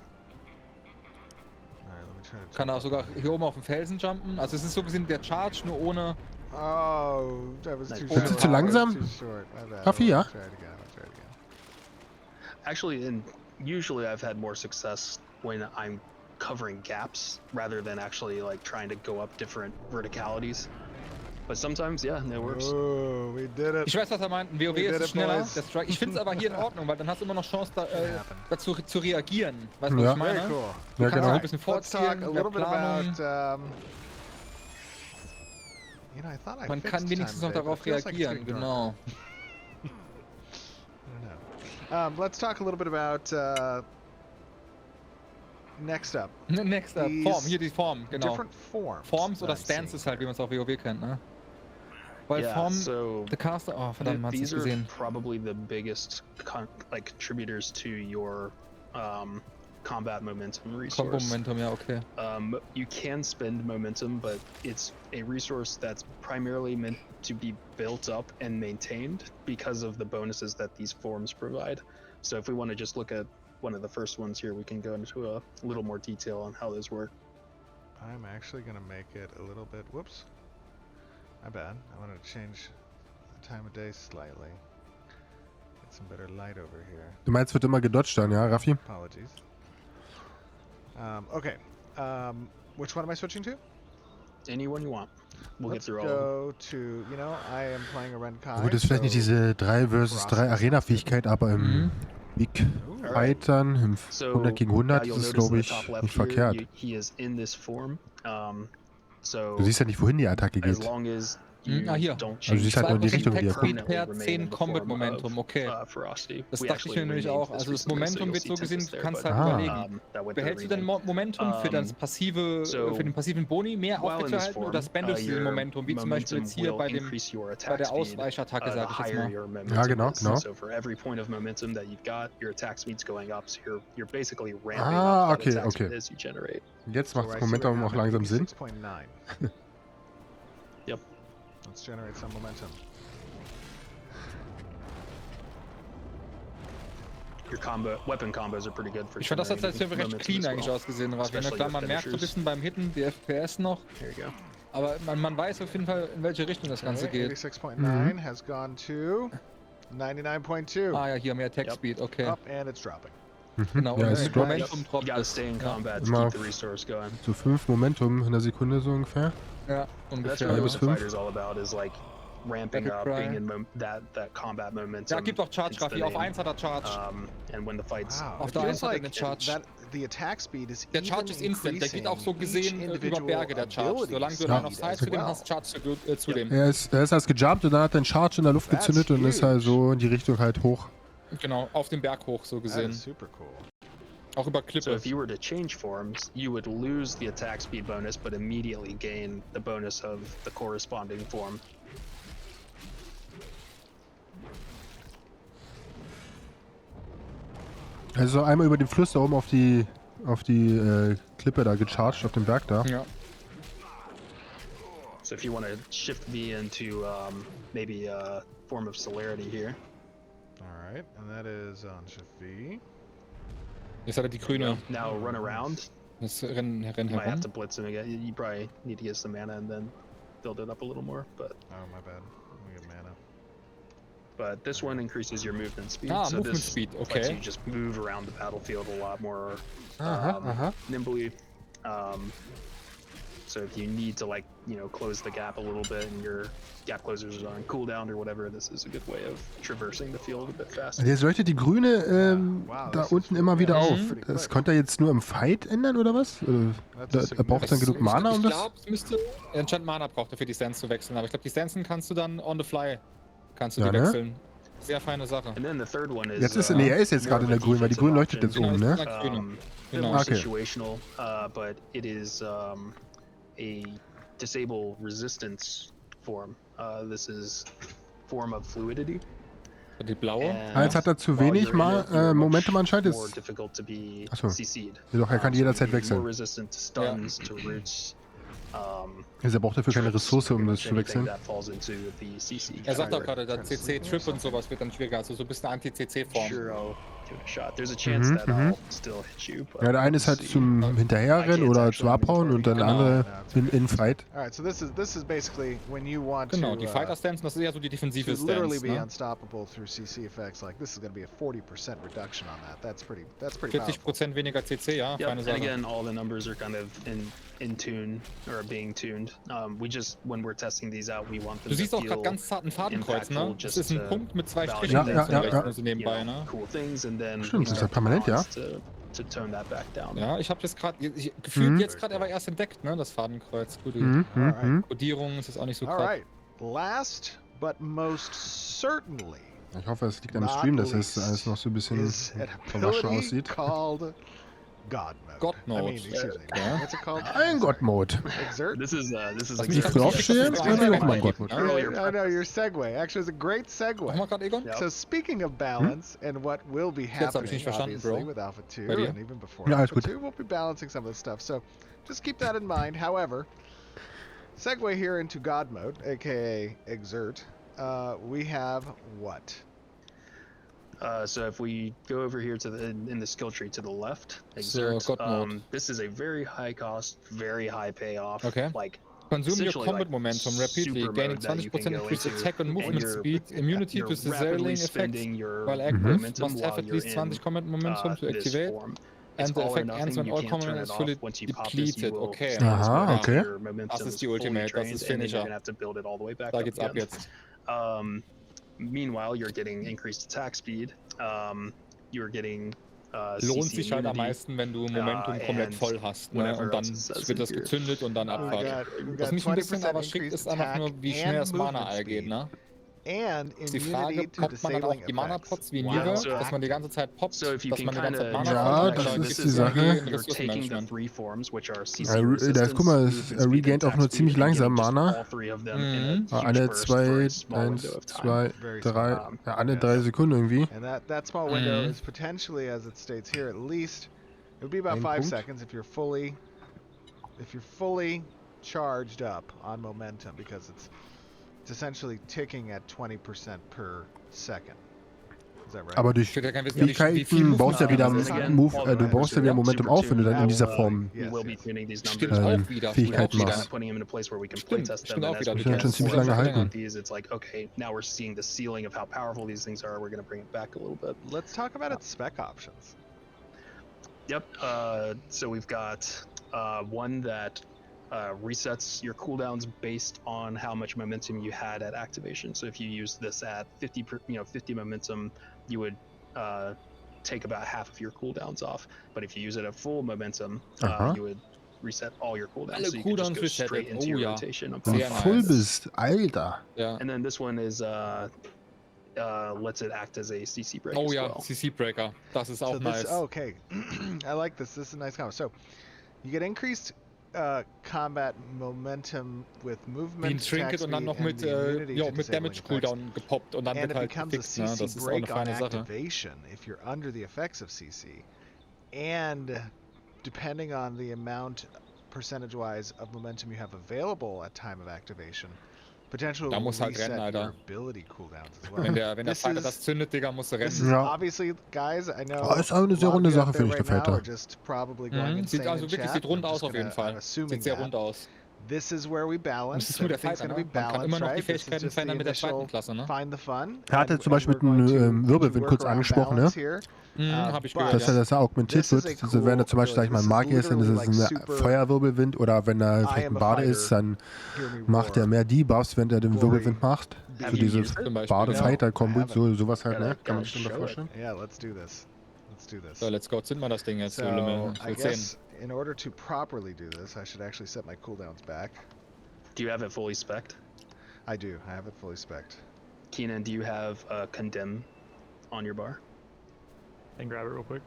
Alright, let me try to Kann check. auch sogar hier oben auf den Felsen jumpen. Also es ist so gesehen der Charge, nur ohne... Oh, that was too Ist short. sie zu langsam? Too short. My bad. Raffi, ja? I'll try it again. I'll try it again. Actually, usually I've had more success when I'm covering gaps rather than actually like trying to go up different verticalities. But sometimes, yeah, it works. Oh, we did it. Ich weiß, was er meint. Ein WoW We ist did es it, schneller. boys. Der Strike. Ich finde es aber hier in Ordnung, weil dann hast du immer noch Chance happened. dazu zu reagieren. Weißt du, was Ja. ich Very meine? cool. Ja, Du kannst genau. auch ein bisschen Let's talk vorziehen, a mehr little bit Planung. about. You know, I thought I Man fixed kann wenigstens noch time of darauf day, but it feels like it's reagieren, getting genau. I don't know. Let's talk a little bit about next up. Next up, These Form, hier die Form, genau. Different forms. Forms oder that I'm Stances seeing halt, wie man es auf WoW kennt, ne? Weil Yeah, Form, so the Caster, oh verdammt, man hat's these nicht are gesehen. probably the biggest contributors to your combat momentum resource. Combo-Momentum, ja, okay. You can spend momentum, but it's a resource that's primarily meant to be built up and maintained because of the bonuses that these forms provide. So if we want to just look at one of the first ones here, we can go into a little more detail on how those work. I'm actually going to make it a little bit. Whoops. My bad. I want to change the time of day slightly. Get some better light over here. Du meinst, wird immer gedodged dann, ja, Raffi? Apologies. Okay. Which one am I switching to? Anyone you want. We'll get Let's through all of them. go to, you know, I am playing a Renkai. Gut, das ist vielleicht nicht diese 3 vs 3 Arena-Fähigkeit, aber im Big Fight dann, im 100 gegen 100, you'll ist es, notice in glaube the ich, top left nicht here, verkehrt. he is in this form. So Du siehst ja nicht, wohin die Attacke as geht. long as you hier. don't Also du siehst halt nur die Richtung, die er guckt. Per 10 Combat Momentum, okay. Das dachte ich mir nämlich auch. Also das Momentum wird so gesehen, du kannst halt überlegen, behältst du dein Momentum für den passiven Boni mehr aufrechtzuerhalten oder spendest du den Momentum, wie zum Beispiel jetzt hier bei der Ausweichattacke, sag ich jetzt mal. Ja, genau. So for every point of momentum that you've got, your attack speed's going up, so you're basically ramping up that attack speed as you generate. Jetzt macht das Momentum auch langsam Sinn. 6.9. Yep. Let's generate some momentum. Your weapon combos are pretty good for Ich fand das als recht clean eigentlich ausgesehen, Rafi. Na klar, man merkt so ein bisschen beim Hitten die FPS noch. There you go. Aber man weiß auf jeden Fall, in welche Richtung das Ganze geht. 86.9 has gone to 99.2. Ah ja, hier mehr Attack Speed, okay. Up and it's dropping. Genau, Ja, und es das droppt Momentum droppt You gotta es. stay in combat to Immer keep the resource going. so 5 Momentum in der Sekunde so ungefähr. Ja, That's ungefähr. really bis what the 5. fighter's all about, is like ramping Rapid up, Cry. being in that combat momentum. Ja, gibt auch Charge, Hence the Rafi. Auf name. 1 hat er Charge. And when the fight's Wow. Auf It der feels 1 hat er like den Charge. that the attack speed is Der Charge ist instant, der geht auch so gesehen über Berge, der Charge. Solange du Line of Sight zu dem hast, Charge zu dem. Er ist erst gejumpt und dann hat er einen Charge in der Luft That's gezündet und ist halt huge. so in die Richtung halt hoch. Genau, auf dem Berg hoch so That gesehen. is super cool. Auch über So Klippe. if you were to change forms, you would lose the attack speed bonus, but immediately gain the bonus of the corresponding form. Also einmal über den Fluss da oben auf die Klippe da gecharged, auf dem Berg da. Ja. So if you want to shift V into maybe a form of celerity here. Alright, and that is on Shift V. Jetzt hat er die grüne. Now run around. Das Rennen You might have herum. to blitz him again. You probably need to get some mana and then build it up a little more. But Oh, my bad. Let me get mana. this one increases your movement speed. Ah, so movement this speed, lets okay. you just move around the battlefield a lot more Aha. nimbly. So if you need to, like, you know, close the gap a little bit and your gap closers are on cooldown or whatever, this is a good way of traversing the field a bit faster. Jetzt leuchtet die grüne Wow, da das ist unten immer pretty- wieder ja, auf. das ist pretty Das quick. konnte er jetzt nur im Fight ändern oder was? Er braucht dann genug Mana, um Ich das? glaube, es müsste. Anscheinend Mana braucht er für die Stance zu wechseln, aber ich glaube, die Stances kannst du dann on the fly. Kannst du Ja, die ne? wechseln. Sehr feine Sache. And then the third one is Jetzt ist er ist jetzt gerade in der grünen, weil die grün leuchtet jetzt oben, ne? Ist grüne. bit Genau. more Okay. situational, but it is a disable resistance form. This is form of fluidity. Die blaue. And Jetzt hat er zu while wenig you're in it, you're Momentum much anscheinend. more Ist, difficult to be Achso. CC'd. Jedoch, er kann jederzeit More wechseln. resistant to stuns, to roots. Also er braucht dafür keine trips, Ressource, um pretty das much zu wechseln. anything that falls into the CC Er sagt auch category. gerade, der CC-Trip und sowas wird dann schwieriger. Also so ein bisschen Anti-CC-Form. Sure, I'll give it a shot. There's a chance that I'll still hit you. But Ja, der eine ist halt we'll see. zum Hinterherrennen oder zum Abhauen und dann der andere in Fight. Alright, so this is basically when you want Genau, to, die Fighter-Stance, das ist eher so die defensive to literally Stance. be Ne? unstoppable through CC effects. Like this is going to be a 40% reduction on that. That's pretty powerful. 40% weniger CC, ja, Yep, feine and Sache. again, all the numbers are kind of in tune or being tuned. We just, when we're testing these out, we want them Du siehst to auch gerade feel ganz zarten Fadenkreuz, ne? impactful, Das just ist ein to Punkt mit 2 validate Strichen Ja, links ja, und ja, rechts ja. so you nebenbei, know, ne? cool things, and then Stimmt, we das ist start ja permanent, ja. to tone that back down. Ja, ich habe das gerade, gefühlt jetzt gerade aber erst entdeckt, ne? Das Fadenkreuz. Gut, die Alright. Kodierung ist jetzt auch nicht so krass. Alright. Last but most certainly Ich hoffe, es liegt am not Stream, dass least es alles noch so ein bisschen is an verwaschen ability aussieht. called God Mode. God I mean, Mode. excuse me. Ja. What's it called? Ein God-Mode. Exert? This is Was a mich ich grad früh so aufstehe, interessiert, kann ist, ich was auch mal es Gott gibt, machen. ne? I know your segue. Actually, it's a great Mach mal segue. gerade, Egon? Yep. So speaking of balance and what will be Jetzt hab ich happening, nicht verstanden, obviously, Bro. with Alpha 2 Bei dir? and even before Ja, alles Alpha gut. 2, we'll be balancing some of this stuff. So just keep that in mind. However, segue here into God Mode, aka Exert. We have what? So if we go over here to in the skill tree to the left, exert. God mode. This is a very high cost, very high payoff. Okay. Like Consume your essentially combat like momentum rapidly, super gaining mode that you can 20% go increased into, attack and movement you're- speed, immunity you're to rapidly Zerling effects, spending your while active, momentum must have while at you're least in 20 combat momentum to this activate. form. It's And the all or effect nothing. ends when You all can't turn common it is off. fully Once you pop this, you depleted. will Okay. stay this Aha, way okay. until your momentum Das ist die fully Ultimate, das drained, ist and then you're Finisher. gonna have to build it all the way back Da up geht's ab again. jetzt. Meanwhile, you're getting increased attack speed. You're getting Lohnt CC sich halt am immunity. meisten, wenn du Momentum komplett and voll hast, ne? whatever Und dann else it says wird in das here. gezündet und dann We've Abfahrt. got Was mich ein bisschen 20% aber schickt, increased ist einfach attack nur, wie schnell and das Mana movement geht, speed. ne? And Ist die Frage, immunity to poppt man dann auch disabling die effects. Mana-Pots wie in while Nive, So- dass man die ganze Zeit poppt, So if you dass can man die ganze Zeit kinda Mana Ja, voll hat, das oder ist gibt die es Sache. irgendwie ein you're taking the Ressourcenmanagement? 3 forms, which are CC Da guck resistance, mal, movement es speed, and regaint auch attack nur speed, ziemlich and langsam getting just Mana. all 3 of them in a huge Alle burst for a 2, small 1, window of time. 2, Very 3, small. ja, alle Yes. 3 Sekunden irgendwie. And that small window Mhm. is potentially, as it states here, at least it would be about Ein 5 Punkt. seconds if you're fully charged up on momentum, because it's essentially ticking at 20% per second. Is that right? Aber durch Ich würde ja gerne wissen, wie viel Fähigkeiten baust du ja wieder Movement kann du baust ja wieder Momentum auf, wenn du dann in dieser Form We will be tuning these Stimmt numbers. auch wieder. Fähigkeiten Stimmt auch machst. wieder. Putting them in a place where we can Stimmt, playtest stimmt them. auch And as wieder. we Du sind get schon kannst ziemlich more lange effective halten. with these, it's like, okay, now we're seeing the ceiling of how powerful these things are. We're going to bring it back a little bit. Let's talk about its spec options. Yep. So we've got one that resets your cooldowns based on how much momentum you had at activation. So if you use this at 50 momentum, you would take about half of your cooldowns off. But if you use it at full momentum, Aha. you would reset all your cooldowns. Alle So you can just Cooldowns go resettet. straight into Oh your ja. rotation. Of Wenn du Sehr five. voll nice. bist, Alter. Ja. And then this one is lets it act as a CC break Oh as ja, well. CC Breaker. Das ist auch So nice. this, okay, I like this. This is a nice comment. So you get increased combat momentum with Wie ein movement, attack Trinket und dann speed, noch and mit, the immunity to mit disabling Damage effects. Cooldown gepoppt und dann And wird it halt becomes a gefixt, ne? CC Das ist auch eine break on feine Sache. activation if you're under the effects of CC. And depending on the amount percentage-wise of momentum you have available at time of activation, potentially Da will muss halt reset rennen, your Alter. ability cooldowns as well. Wenn der This Fighter is- das zündet, Digga, muss er This rennen. is Ja. obviously, guys, I know Ah, ist auch eine a sehr lot of runde you out Sache, there finde ich, right der now Fighter. are just probably going Mhm. Sieht insane also in wirklich, chat. sieht rund I'm aus just auf jeden I'm Fall. assuming Sieht sehr that. rund aus. This is where we Und balance. es ist nur der Everything's Fighter, gonna ne? be Man kann balanced, immer noch die right? This is Fähigkeiten just the verändern mit der zweiten initial Klasse, ne? find the fun. Er hatte and- zum Beispiel and we're mit going einem to Wirbelwind work kurz around angesprochen, ne? balance here. Hab ich but- gehört, Dass er ja. das augmentiert This is wird. a Also wenn er zum cool Beispiel, sag ich mal, ability. Magier ist, dann ist This es is ein literally like Feuerwirbelwind, oder wenn er I vielleicht am ein a Bade fighter. ist, dann Hear me macht er roar. mehr Debuffs, wenn er den Glory Wirbelwind macht. Have So you dieses used it? Zum Beispiel. Bade-Fighter-Kombo, No, I sowas halt, Yeah, ne? Kann man gotta sich schon da show it. vorstellen. Yeah, let's do this. Let's do this. So, let's go. Zünd mal das Ding jetzt, du Lümmel. So Ich I will sehen. guess in order to properly do this, I should actually set my cooldowns back. Do you have it fully spec'd? I do. I have it fully spec'd. Keenan, do you have condemn on your bar? And grab it real quick.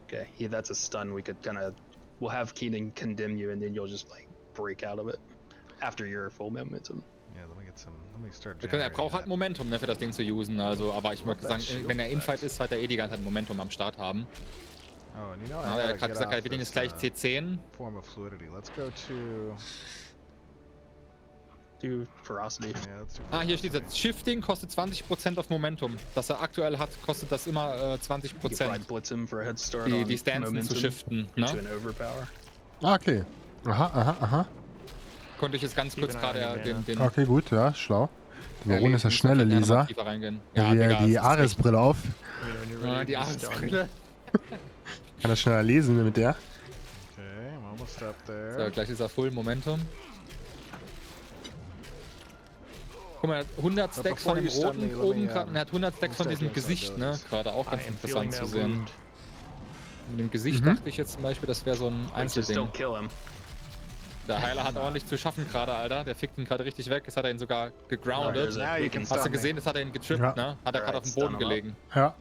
Okay, that's a stun. We'll have Keenan condemn you, and then you'll just like break out of it after your full momentum. Yeah, let me start Er generating braucht halt that. Momentum, ne, für das Ding zu usen. Also, aber ich möchte sagen, wenn er Infight ist, wird er eh die ganze Zeit Momentum am Start haben. Oh, and you know, Ja, I er gotta hat gerade get gesagt, off wir nehmen this, jetzt gleich C10. form of fluidity. Let's go to... Do ferocity. Yeah, let's do Ah, hier steht velocity. jetzt, Shifting kostet 20% auf Momentum. Das er aktuell hat, kostet das immer You could probably 20%. blitz him for a head start Die, on die Stanzen zu momentum shiften, into ne? an overpower. Ah, okay. Aha. Konnte ich jetzt ganz kurz Keep an gerade eye on the den Okay, gut, ja, schlau. Der Baron ist der Erleben, schnelle muss man Leser. noch tiefer reingehen. Ja, Ja, Digga, die das ist Ares-Brille auf. When you're echt- Ja, ready, die just start. Ares-Brille. Kann er schneller lesen mit der. Okay, I'm almost up So, there. gleich ist er Full Momentum. Guck mal, er hat 100 Stacks before von dem you stun roten me, let oben me, gerade und er hat 100 Stacks von start diesem doing some Gesicht, ne? abilities. Gerade auch ganz I am interessant feeling zu that sehen. wound. Mit dem Gesicht Mhm. dachte ich jetzt zum Beispiel, das wäre so ein Just don't Einzelding. kill him. Der Heiler hat ordentlich zu schaffen gerade, Alter. Der fickt ihn gerade richtig weg. Jetzt hat er ihn sogar gegroundet. Now you can Hast du stun me. gesehen, das hat er ihn getrippt, Ja. ne? Hat er gerade auf dem Alright, stun Boden him up. gelegen. Ja.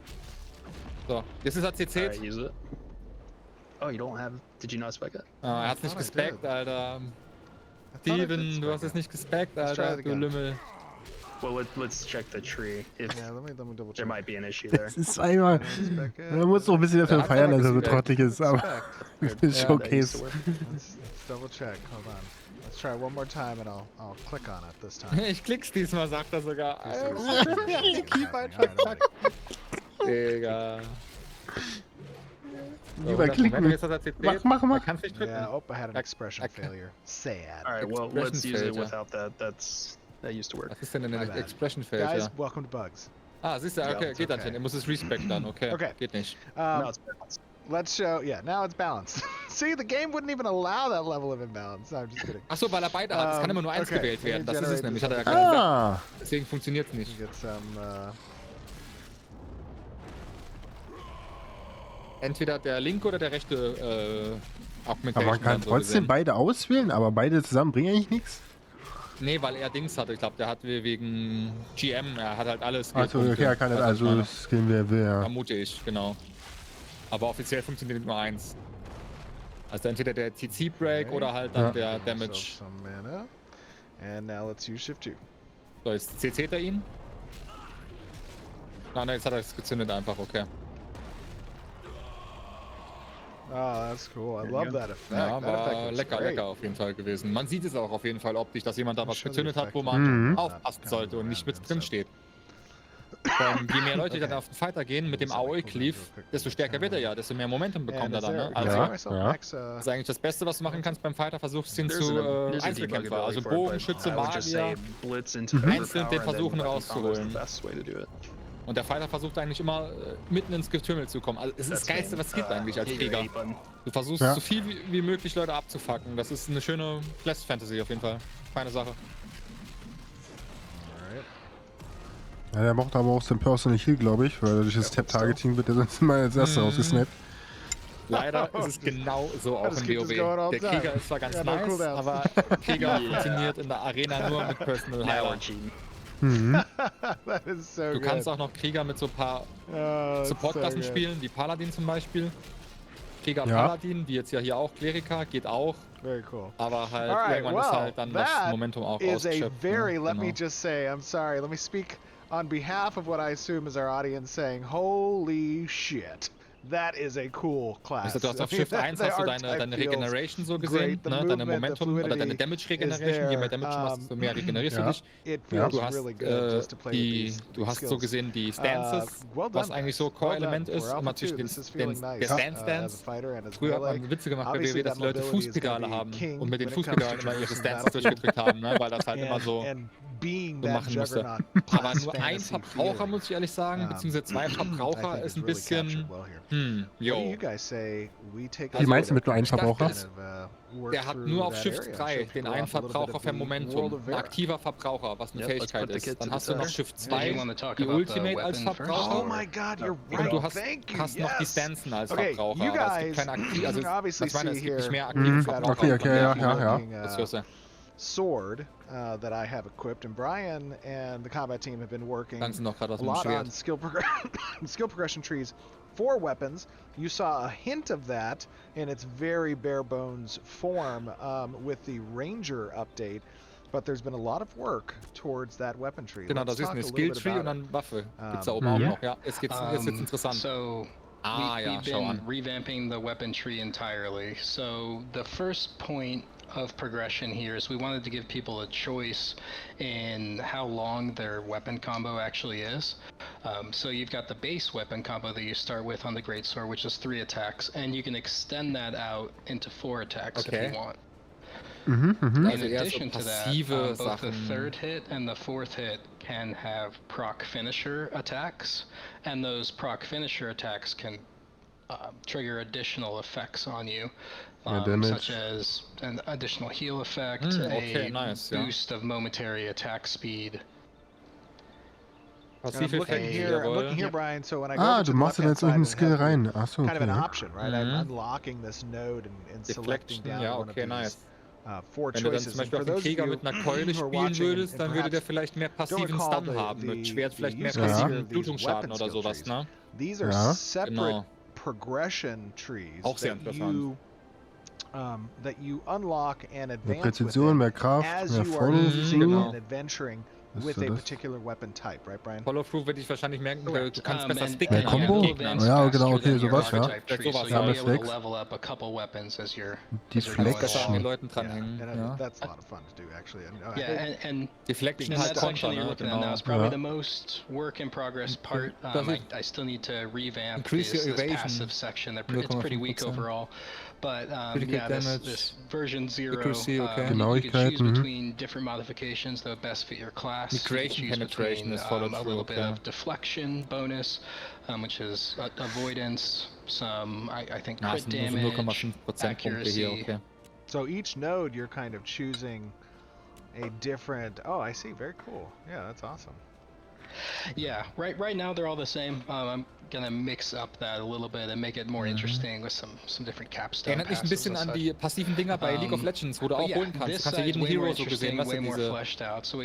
So, jetzt ist er CC. Alright, use it. Oh, you don't have. Did you not spec it? Ah, er hat's I nicht thought I gespeckt, did. Alter. I thought I did Steven, du hast spec es nicht gespeckt, Let's try Alter, it du again. Lümmel. Well, let's check the tree. If Yeah, let me double there check. might be an issue there. Das ist einmal. Spec it. Man muss doch ein bisschen dafür Ja, hat feiern, aber dass er so gespeckt. trottelig ist, aber Spec. das Ja, ist That used Showcase. to work. Let's double check. Hold on. Let's try one more time and I'll click on it this time. Ich klick's diesmal, sagt er sogar. Keep Digga. Überklicken. Jetzt hat er CC. Mach. Er kann's nicht drücken. Yeah, oh, I had an I- expression I can't- failure. Sad. All right, well, Expression let's use it failure. without that. That used to work. Was ist denn My eine bad. Expression Guys, Failure? welcome to Bugs. Ah, siehst du, Ja, okay, it's geht okay. anscheinend. Er muss es respect dann, okay. Okay. Geht nicht. No, it's let's show. Yeah, now it's balanced. See, the game wouldn't even allow that level of imbalance. No, I'm just kidding. Achso, weil er beide hat. Es kann immer nur eins Okay, gewählt werden. Das ist es generate nämlich. this Hat er ja gerade gesagt. Ah, Deswegen funktioniert es nicht. Get some. Entweder der linke oder der rechte Augmentation. aber man kann so trotzdem gesehen. beide auswählen, aber beide zusammen bringen eigentlich nichts. Nee, weil er Dings hatte. Ich glaube, der hat wegen GM, er hat halt alles. Also, okay, er kann nicht, also skillen wer will, ja. Vermute ich, genau. Aber offiziell funktioniert nur eins. Also entweder der TC-Break oder halt dann der Damage. Some mana. And now let's use Shift 2. So, jetzt CC't er ihn. Nein, jetzt hat er es gezündet einfach, okay. Oh, that's cool. I love that effect. Ja, That effect war looks lecker, great. lecker auf jeden Fall gewesen. Man sieht es auch auf jeden Fall optisch, dass jemand da was gezündet hat, wo man aufpassen sollte und nicht mit drin steht. Je mehr Leute dann auf den Fighter gehen mit dem AOE-Cleave, desto stärker wird er ja, desto mehr Momentum bekommt er dann. Ne? Also, das ist eigentlich das Beste, was du machen kannst beim Fighter, versuchst ihn zu Einzelkämpfer, also Bogenschütze, Magier, einzeln den versuchen rauszuholen. Und der Fighter versucht eigentlich immer mitten ins Getümmel zu kommen. Also es ist das Geilste, was es gibt eigentlich als Krieger. Du versuchst so viel wie möglich Leute abzufacken. Das ist eine schöne Blast Fantasy auf jeden Fall. Feine Sache. Ja, der braucht aber auch den Personal Heal, glaube ich, weil durch das Tap-Targeting wird er sonst immer als erster rausgesnappt. Leider ist es genau so auch in WoW. Der Krieger ist zwar ganz nice, aber Krieger funktioniert in der Arena nur mit Personal Healer. Du kannst auch noch Krieger mit so ein paar Support-Klassen spielen, wie Paladin zum Beispiel. Krieger Paladin, wie jetzt ja hier auch Kleriker, geht auch. Very cool. Aber halt irgendwann ist halt dann das Momentum auch ausgeschöpft. Let me just say, I'm sorry, let me speak on behalf of what I assume is our audience saying, holy shit. That is a cool class. Du hast auf Shift 1 hast du deine Regeneration so gesehen, ne? Deine Momentum oder deine Damage Regeneration. Je mehr Damage machst, desto mehr regenerierst du dich. Du hast so gesehen die Stances, was eigentlich so Core-Element ist. Und natürlich der Stance. Früher hat man Witze gemacht bei WoW, dass die Leute Fußpedale haben und mit den Fußpedalen immer ihre Stances durchgedrückt haben, ne? Weil das halt immer so machen musste. Aber nur ein Verbraucher, muss ich ehrlich sagen, beziehungsweise zwei Verbraucher ist ein bisschen... Wie meinst du mit nur einem Verbraucher? Der hat nur auf Shift 3 den einen Verbraucher für Momentum. Ein aktiver Verbraucher, was eine Fähigkeit ist. Dann hast du noch Shift 2, die Ultimate als Verbraucher. Oh my God, you're right. Und du hast noch die Stanzen als Verbraucher. Aber es gibt keine aktive, also ich meine, es gibt nicht mehr aktive Verbraucher. Okay. Sword that I have equipped, and Brian and the combat team have been working a noch lot on skill progression trees for weapons. You saw a hint of that in its very bare bones form with the Ranger update, but there's been a lot of work towards that weapon tree. Genau, das ist eine Skill Tree und dann Waffe. Gibt's da oben auch noch. Ja, jetzt wird's interessant. So we've been revamping the weapon tree entirely. So the first point of progression here is we wanted to give people a choice in how long their weapon combo actually is. So you've got the base weapon combo that you start with on the Greatsword, which is 3 attacks, and you can extend that out into 4 attacks if you want. In addition to that, both the 3rd hit and the 4th hit can have proc finisher attacks, and those proc finisher attacks can trigger additional effects on you. Such as an additional heal effect, a boost of momentary attack speed. I'm looking here, Brian. So when I go to du machst da jetzt irgendeinen Skill rein. Ach so, kind of an option, right? I'm unlocking this node and selecting down one of these 4 choices. Wenn du dann zum Beispiel auf den Krieger mit einer Keule spielen würdest, dann würde der vielleicht mehr passiven Stun haben. Mit Schwert vielleicht mehr passiven Blutungsschaden oder sowas, ne? These are separate progression trees auch sehr interessant. That you unlock and advance Präzision, mehr Kraft, mehr Follow-through and adventuring with a particular weapon type, right, Brian? Follow-through würde ich wahrscheinlich merken, du kannst besser sticken. Mehr Combo? Ja, genau, okay, sowas, ja. Deflex. Besser an den Leuten dranhängen. That's a lot of fun to do, actually. And Deflection that's actually you're looking at now is probably the most work in progress part. I still need to revamp this passive section. It's pretty weak overall. But Critical yeah, damage, this version 0, accuracy, okay. you can choose Genauigkeit, between different modifications that would best fit your class. Migration You can choose penetration between is followed a through, little bit okay. of deflection bonus, which is avoidance, some, I think, Ah, crit sind nur so damage, 0,5 Prozentpunkte hier, accuracy. okay. So each node you're kind of choosing a different. Oh, I see. Very cool. Yeah, that's awesome. Yeah, right now they're all the same. I'm gonna mix up that a little bit and make it more interesting with some different capstone Erinnert mich ein passives bisschen and an such. die passiven Dinger bei League of Legends, wo du auch holen kannst. Du kannst ja jeden Hero so gesehen, weißt du,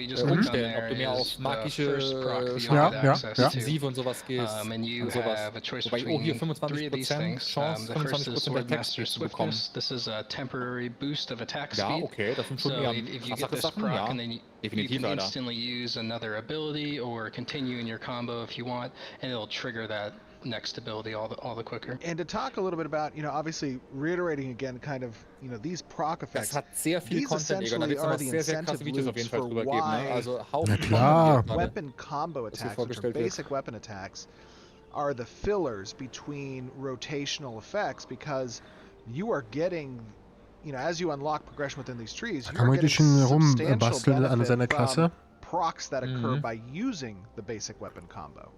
diese umstellen, ob du mehr auf magische Defensive und sowas gehst und sowas. Wobei, oh hier 25% Chance, 25% Attack Speed zu bekommen. This is a temporary boost of attack Ja, speed. okay, das sind schon So eher if you get krassere this Sachen, proc ja. and then you Definitiv, can Alter. instantly use another ability or continue in your combo if you want, and it'll trigger that next ability all the quicker. And to talk a little bit about, obviously reiterating again, kind of, these proc effects. Das hat sehr viel These Content, Egon. Da essentially wird es are noch the sehr, sehr krasse incentive Videos auf jeden loops Fall for drüber geben, ne? why Also Haufen klar. Content gerade, weapon combo was hier attacks, which are vorgestellt wird. basic weapon attacks, are the fillers between rotational effects, because you are getting, as you unlock progression within these trees, Da you kann are man getting richtig schön substantial rumbasteln an seiner benefit Klasse. from procs that occur by using the basic weapon combo.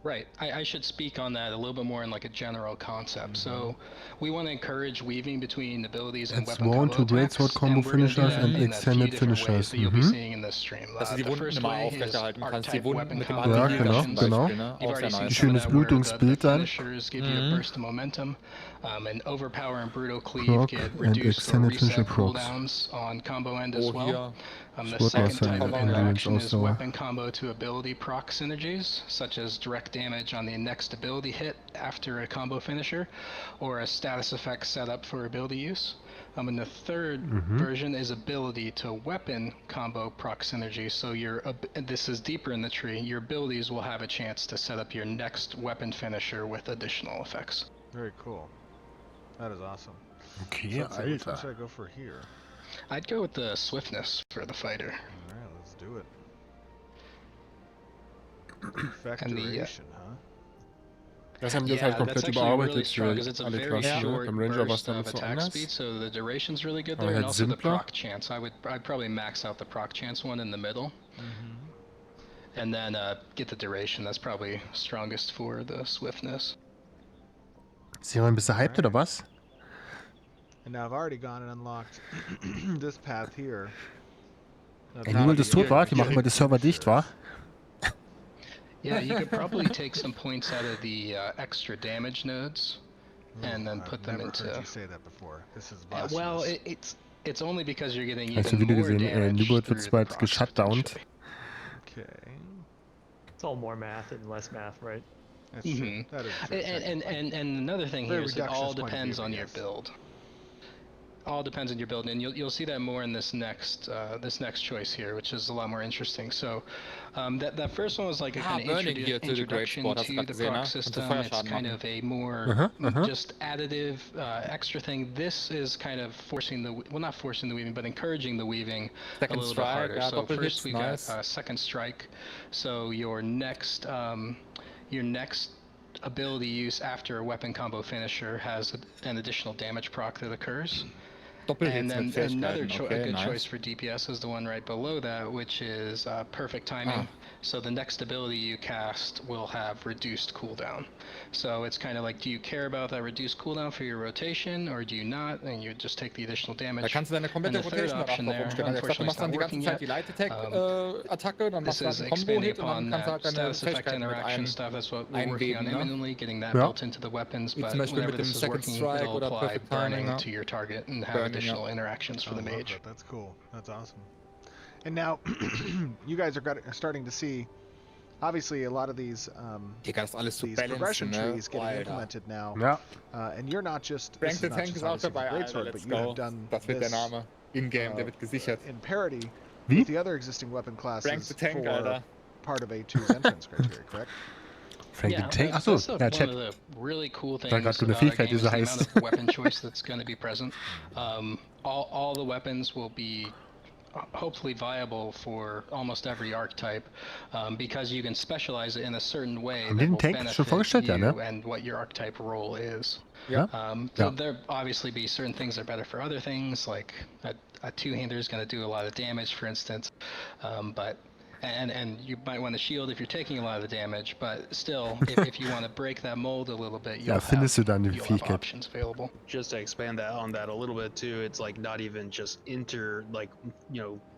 Right. I should speak on that a little bit more in like a general concept. So we want to encourage weaving between abilities and That's weapon one combo to greatsword attacks, combo and we're going to do finishers that and in a few extended different ways finishers. that you'll be seeing in this stream. Dass du die The Wunden first immer way is aufrechterhalten kannst. Die Archetype Wunden weapon mit dem combo Ja, Anti-Heal genau, zum finishers. genau. Beispiel, ne? You've Auch sehr already seen nice. some of Schönes that where Blutungsbild the dann. finishers give you a burst of momentum, and overpower and brutal cleave Proc get and reduced or extended finisher reset procs. cooldowns on combo end as Oh, well. hier. The Sword second Master type of Endurance interaction is Ausdauer. weapon combo to ability proc synergies, such as direct damage on the next ability hit after a combo finisher, or a status effect set up for ability use. And the third version is ability to weapon combo proc synergy. So this is deeper in the tree. Your abilities will have a chance to set up your next weapon finisher with additional effects. Very cool. That is awesome. Okay, Let's see, which one Alter. should I go for here? I'd go with the swiftness for the fighter. All right, let's do it. Effect And the, duration, huh? Das haben wir Yeah, halt that's komplett actually really überarbeitet strong für because it's a alle very Klassen. Ne? short Beim Ranger war es burst damit of so attack anders. speed, so the duration's really good Aber there, and halt also the simpler. proc chance. I'd probably max out the proc chance one in the middle, and then get the duration. That's probably strongest for the swiftness. Siron, bist du hyped oder was? And now I've already gone and unlocked this path here. Ey, niemand ist tot, wa? Die machen mal die Server dicht, wa? Yeah, you could probably take some points out of the extra damage nodes, and then put them I've never into. heard you say that before. This is Well, blasphemous. it's only because you're getting Hast du even Video more gesehen? damage Newbold through wird the zwar procs geshutdownt. potentially. Okay. It's all more math and less math, right? That's true. That is true. And another thing Very here is it all reductionist point of depends view, on your yes. build. All depends on your build, and you'll see that more in this next choice here, which is a lot more interesting. So that first one was like a kind of Burning here to the great introduction spot, hast du to grad the gesehen, ne? proc Kannst du system. It's Feuerschaden kind machen. of a more just additive extra thing. This is kind of not forcing the weaving, but encouraging the weaving Second a little strike, bit harder. yeah, So double first hits, we nice. got second strike. So your next ability use after a weapon combo finisher has an additional damage proc that occurs. And then another a good choice for DPS is the one right below that, which is perfect timing. So the next ability you cast will have reduced cooldown. So it's kind of like, do you care about that reduced cooldown for your rotation, or do you not? And you just take the additional Da damage. kannst du deine komplette And the third Rotation danach option drauf there, umstellen. Also du machst dann die ganze Zeit die Light Attack Attacke, dann machst This du is halt einen expanding Combo-Hit und dann upon kannst du that halt deine status effect Fähigkeiten mit interaction stuff. That's what we're working on einweben, ne? imminently, getting that Ja. built into the weapons. Wie But zum Beispiel whenever mit dem this is Second working, Strike it'll oder apply Perfect burning Timing, ja. to your target and have Burning, additional interactions for the I love mage. that. That's cool. That's awesome. And now you guys are starting to see, obviously, a lot of these Digga, das alles zu these progression balancen, ne? trees getting Alter. implemented now. Ja. And you're not just Frank this the is not Tank just ist auch obviously for dabei, Alter, Greatsword, let's but you go. have done Das wird der this Name. In-game, der wird gesichert. in parity Wie? with the other existing weapon Frank classes the Tank, for Alter. part of A2's entrance criteria, correct? Frank Yeah, the Tank. that's Achso, ja, one Chat. of the really cool Da things grad so eine about our Fähigkeit, game die is so the heißt. amount of weapon choice that's going to be present. All the weapons will be hopefully viable for almost every archetype, because you can specialize it in a certain way Haben that wir den will Tank schon vorgestellt, ja, benefit ne? you and what your archetype role is. Ja. So there obviously be certain things that are better for other things, like a two-hander is going to do a lot of damage, for instance, but and you might want to shield if you're taking a lot of the damage, but still, if you want to break that mold a little bit, you'll findest du dann die have Fähigkeit. options available. Just to expand that on that a little bit too, it's like not even just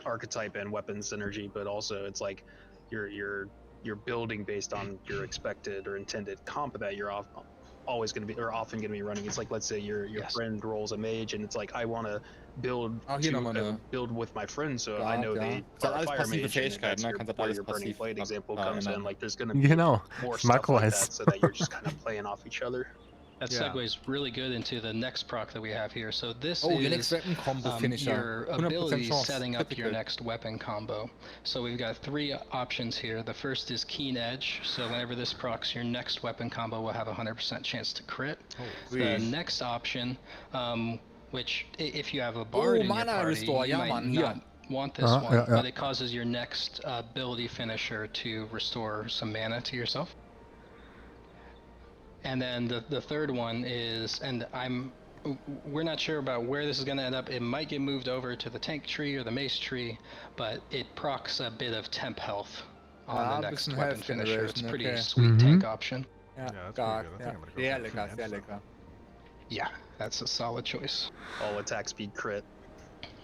archetype and weapon synergy, but also it's like you're building based on your expected or intended comp that you're always going to be or often going to be running. It's like, let's say your friend rolls a mage and it's like, I want to build build with my friends, so I know they are a fire mage, and that's where your burning blade example comes in. Like there's going to be more stuff like that, so that you're just kind of playing off each other. That segues really good into the next proc that we have here. So this is your next weapon combo finisher. Your ability setting up your next weapon combo. So we've got 3 options here. The first is Keen Edge. So whenever this procs, your next weapon combo will have a 100% chance to crit. The next option, which if you have a bard in your party, you might not want this one, but it causes your next ability finisher to restore some mana to yourself. And then the third one is, and we're not sure about where this is going to end up. It might get moved over to the tank tree or the mace tree, but it procs a bit of temp health on the next weapon finisher. It's a pretty sweet tank option. Yeah, that's pretty good. I think I'm gonna go for that. Yeah, that's a solid choice. All attack speed crit.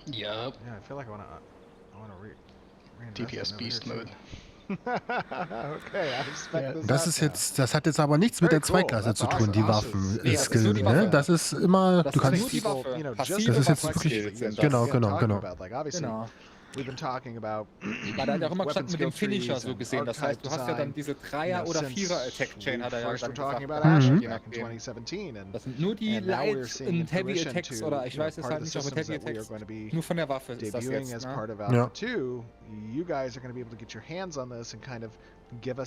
Yup. Yeah, I feel like I wanna DPS beast mode. Okay, I respect this. Das hat jetzt aber nichts mit der Zweitklasse zu tun, die Waffen-Skill, ne? Das ist immer, du kannst, das ist jetzt wirklich, genau. We've been talking about Weil da hat ja auch immer gestanden mit dem Finisher so gesehen. Das heißt, du hast ja dann diese 3er- oder 4er-Attack-Chain, hat er ja dann gesagt. Das sind nur die Light- und Heavy-Attacks, oder ich weiß es halt nicht, aber mit Heavy-Attacks, nur von der Waffe ist das jetzt, ne?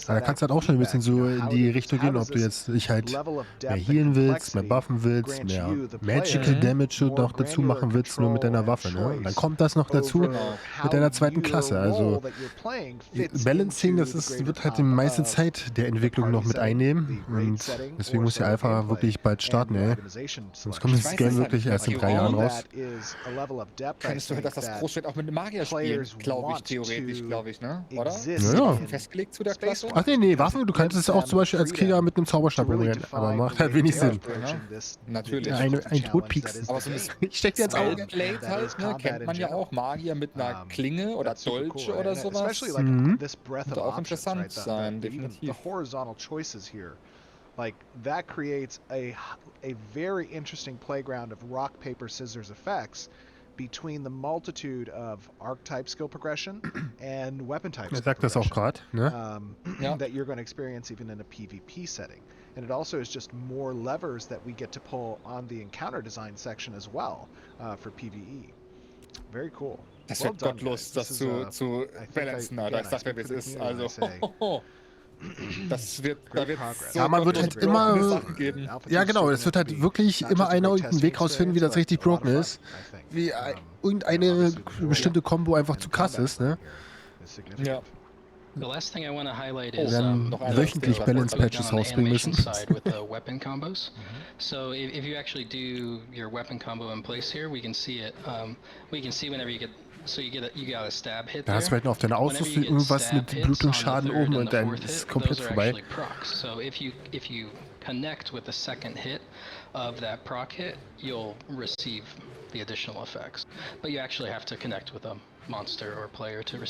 Da kannst du halt auch schon ein bisschen so in die Richtung gehen, ob du jetzt dich halt mehr healen willst, mehr buffen willst, mehr Magical Damage noch dazu machen willst, nur mit deiner Waffe, ne? Und dann kommt das noch dazu mit deiner zweiten Klasse. Also Balancing, wird halt die meiste Zeit der Entwicklung noch mit einnehmen, und deswegen muss die Alpha wirklich bald starten, ey. Sonst kommt das Game wirklich erst in 3 Jahren raus. Könntest du das Großschwert auch mit einem Magier spielen, theoretisch, ne? Oder? Ja. Festgelegt zu der Klasse? Ach nee, Waffen, du könntest es auch zum Beispiel als Krieger mit einem Zauberstab umgehen, aber macht halt wenig Sinn. Natürlich. Ein Todpieks. Aber so Ich steck dir ins Auge. Blade halt, ne, kennt man ja auch, Magier mit einer Klinge oder Dolche oder sowas. Könnte auch interessant sein, definitiv. Like, that creates a very interesting playground of rock, paper, scissors effects between the multitude of archetype skill progression and weapon type skill sagt das auch gerade, ne? That you're going to experience even in a PvP setting. And it also is just more levers that we get to pull on the encounter design section as well for PvE. Very cool. Das wird gottlos, das zu balancen, Alter. Ich sag dir, wie es ist. Also, da wird so ja, man wird halt immer, ja genau, es wird halt wirklich immer einer irgendeinen Weg rausfinden, wie das richtig broken ist, wie irgendeine bestimmte Combo einfach zu krass ist, ne? Ja. The last thing I want to highlight Wir is werden wöchentlich Balance-Patches rausbringen müssen. With the weapon combos. So if you actually do your weapon combo in place here, we can see it. We can see whenever you get. So you got a stab hit. Da hast du halt noch auf deiner Ausrüstung irgendwas mit Blutungsschaden oben und dann ist es komplett vorbei. So if you connect with the second hit of that proc hit, you'll receive the additional effects. But you actually have to connect with a monster or player to receive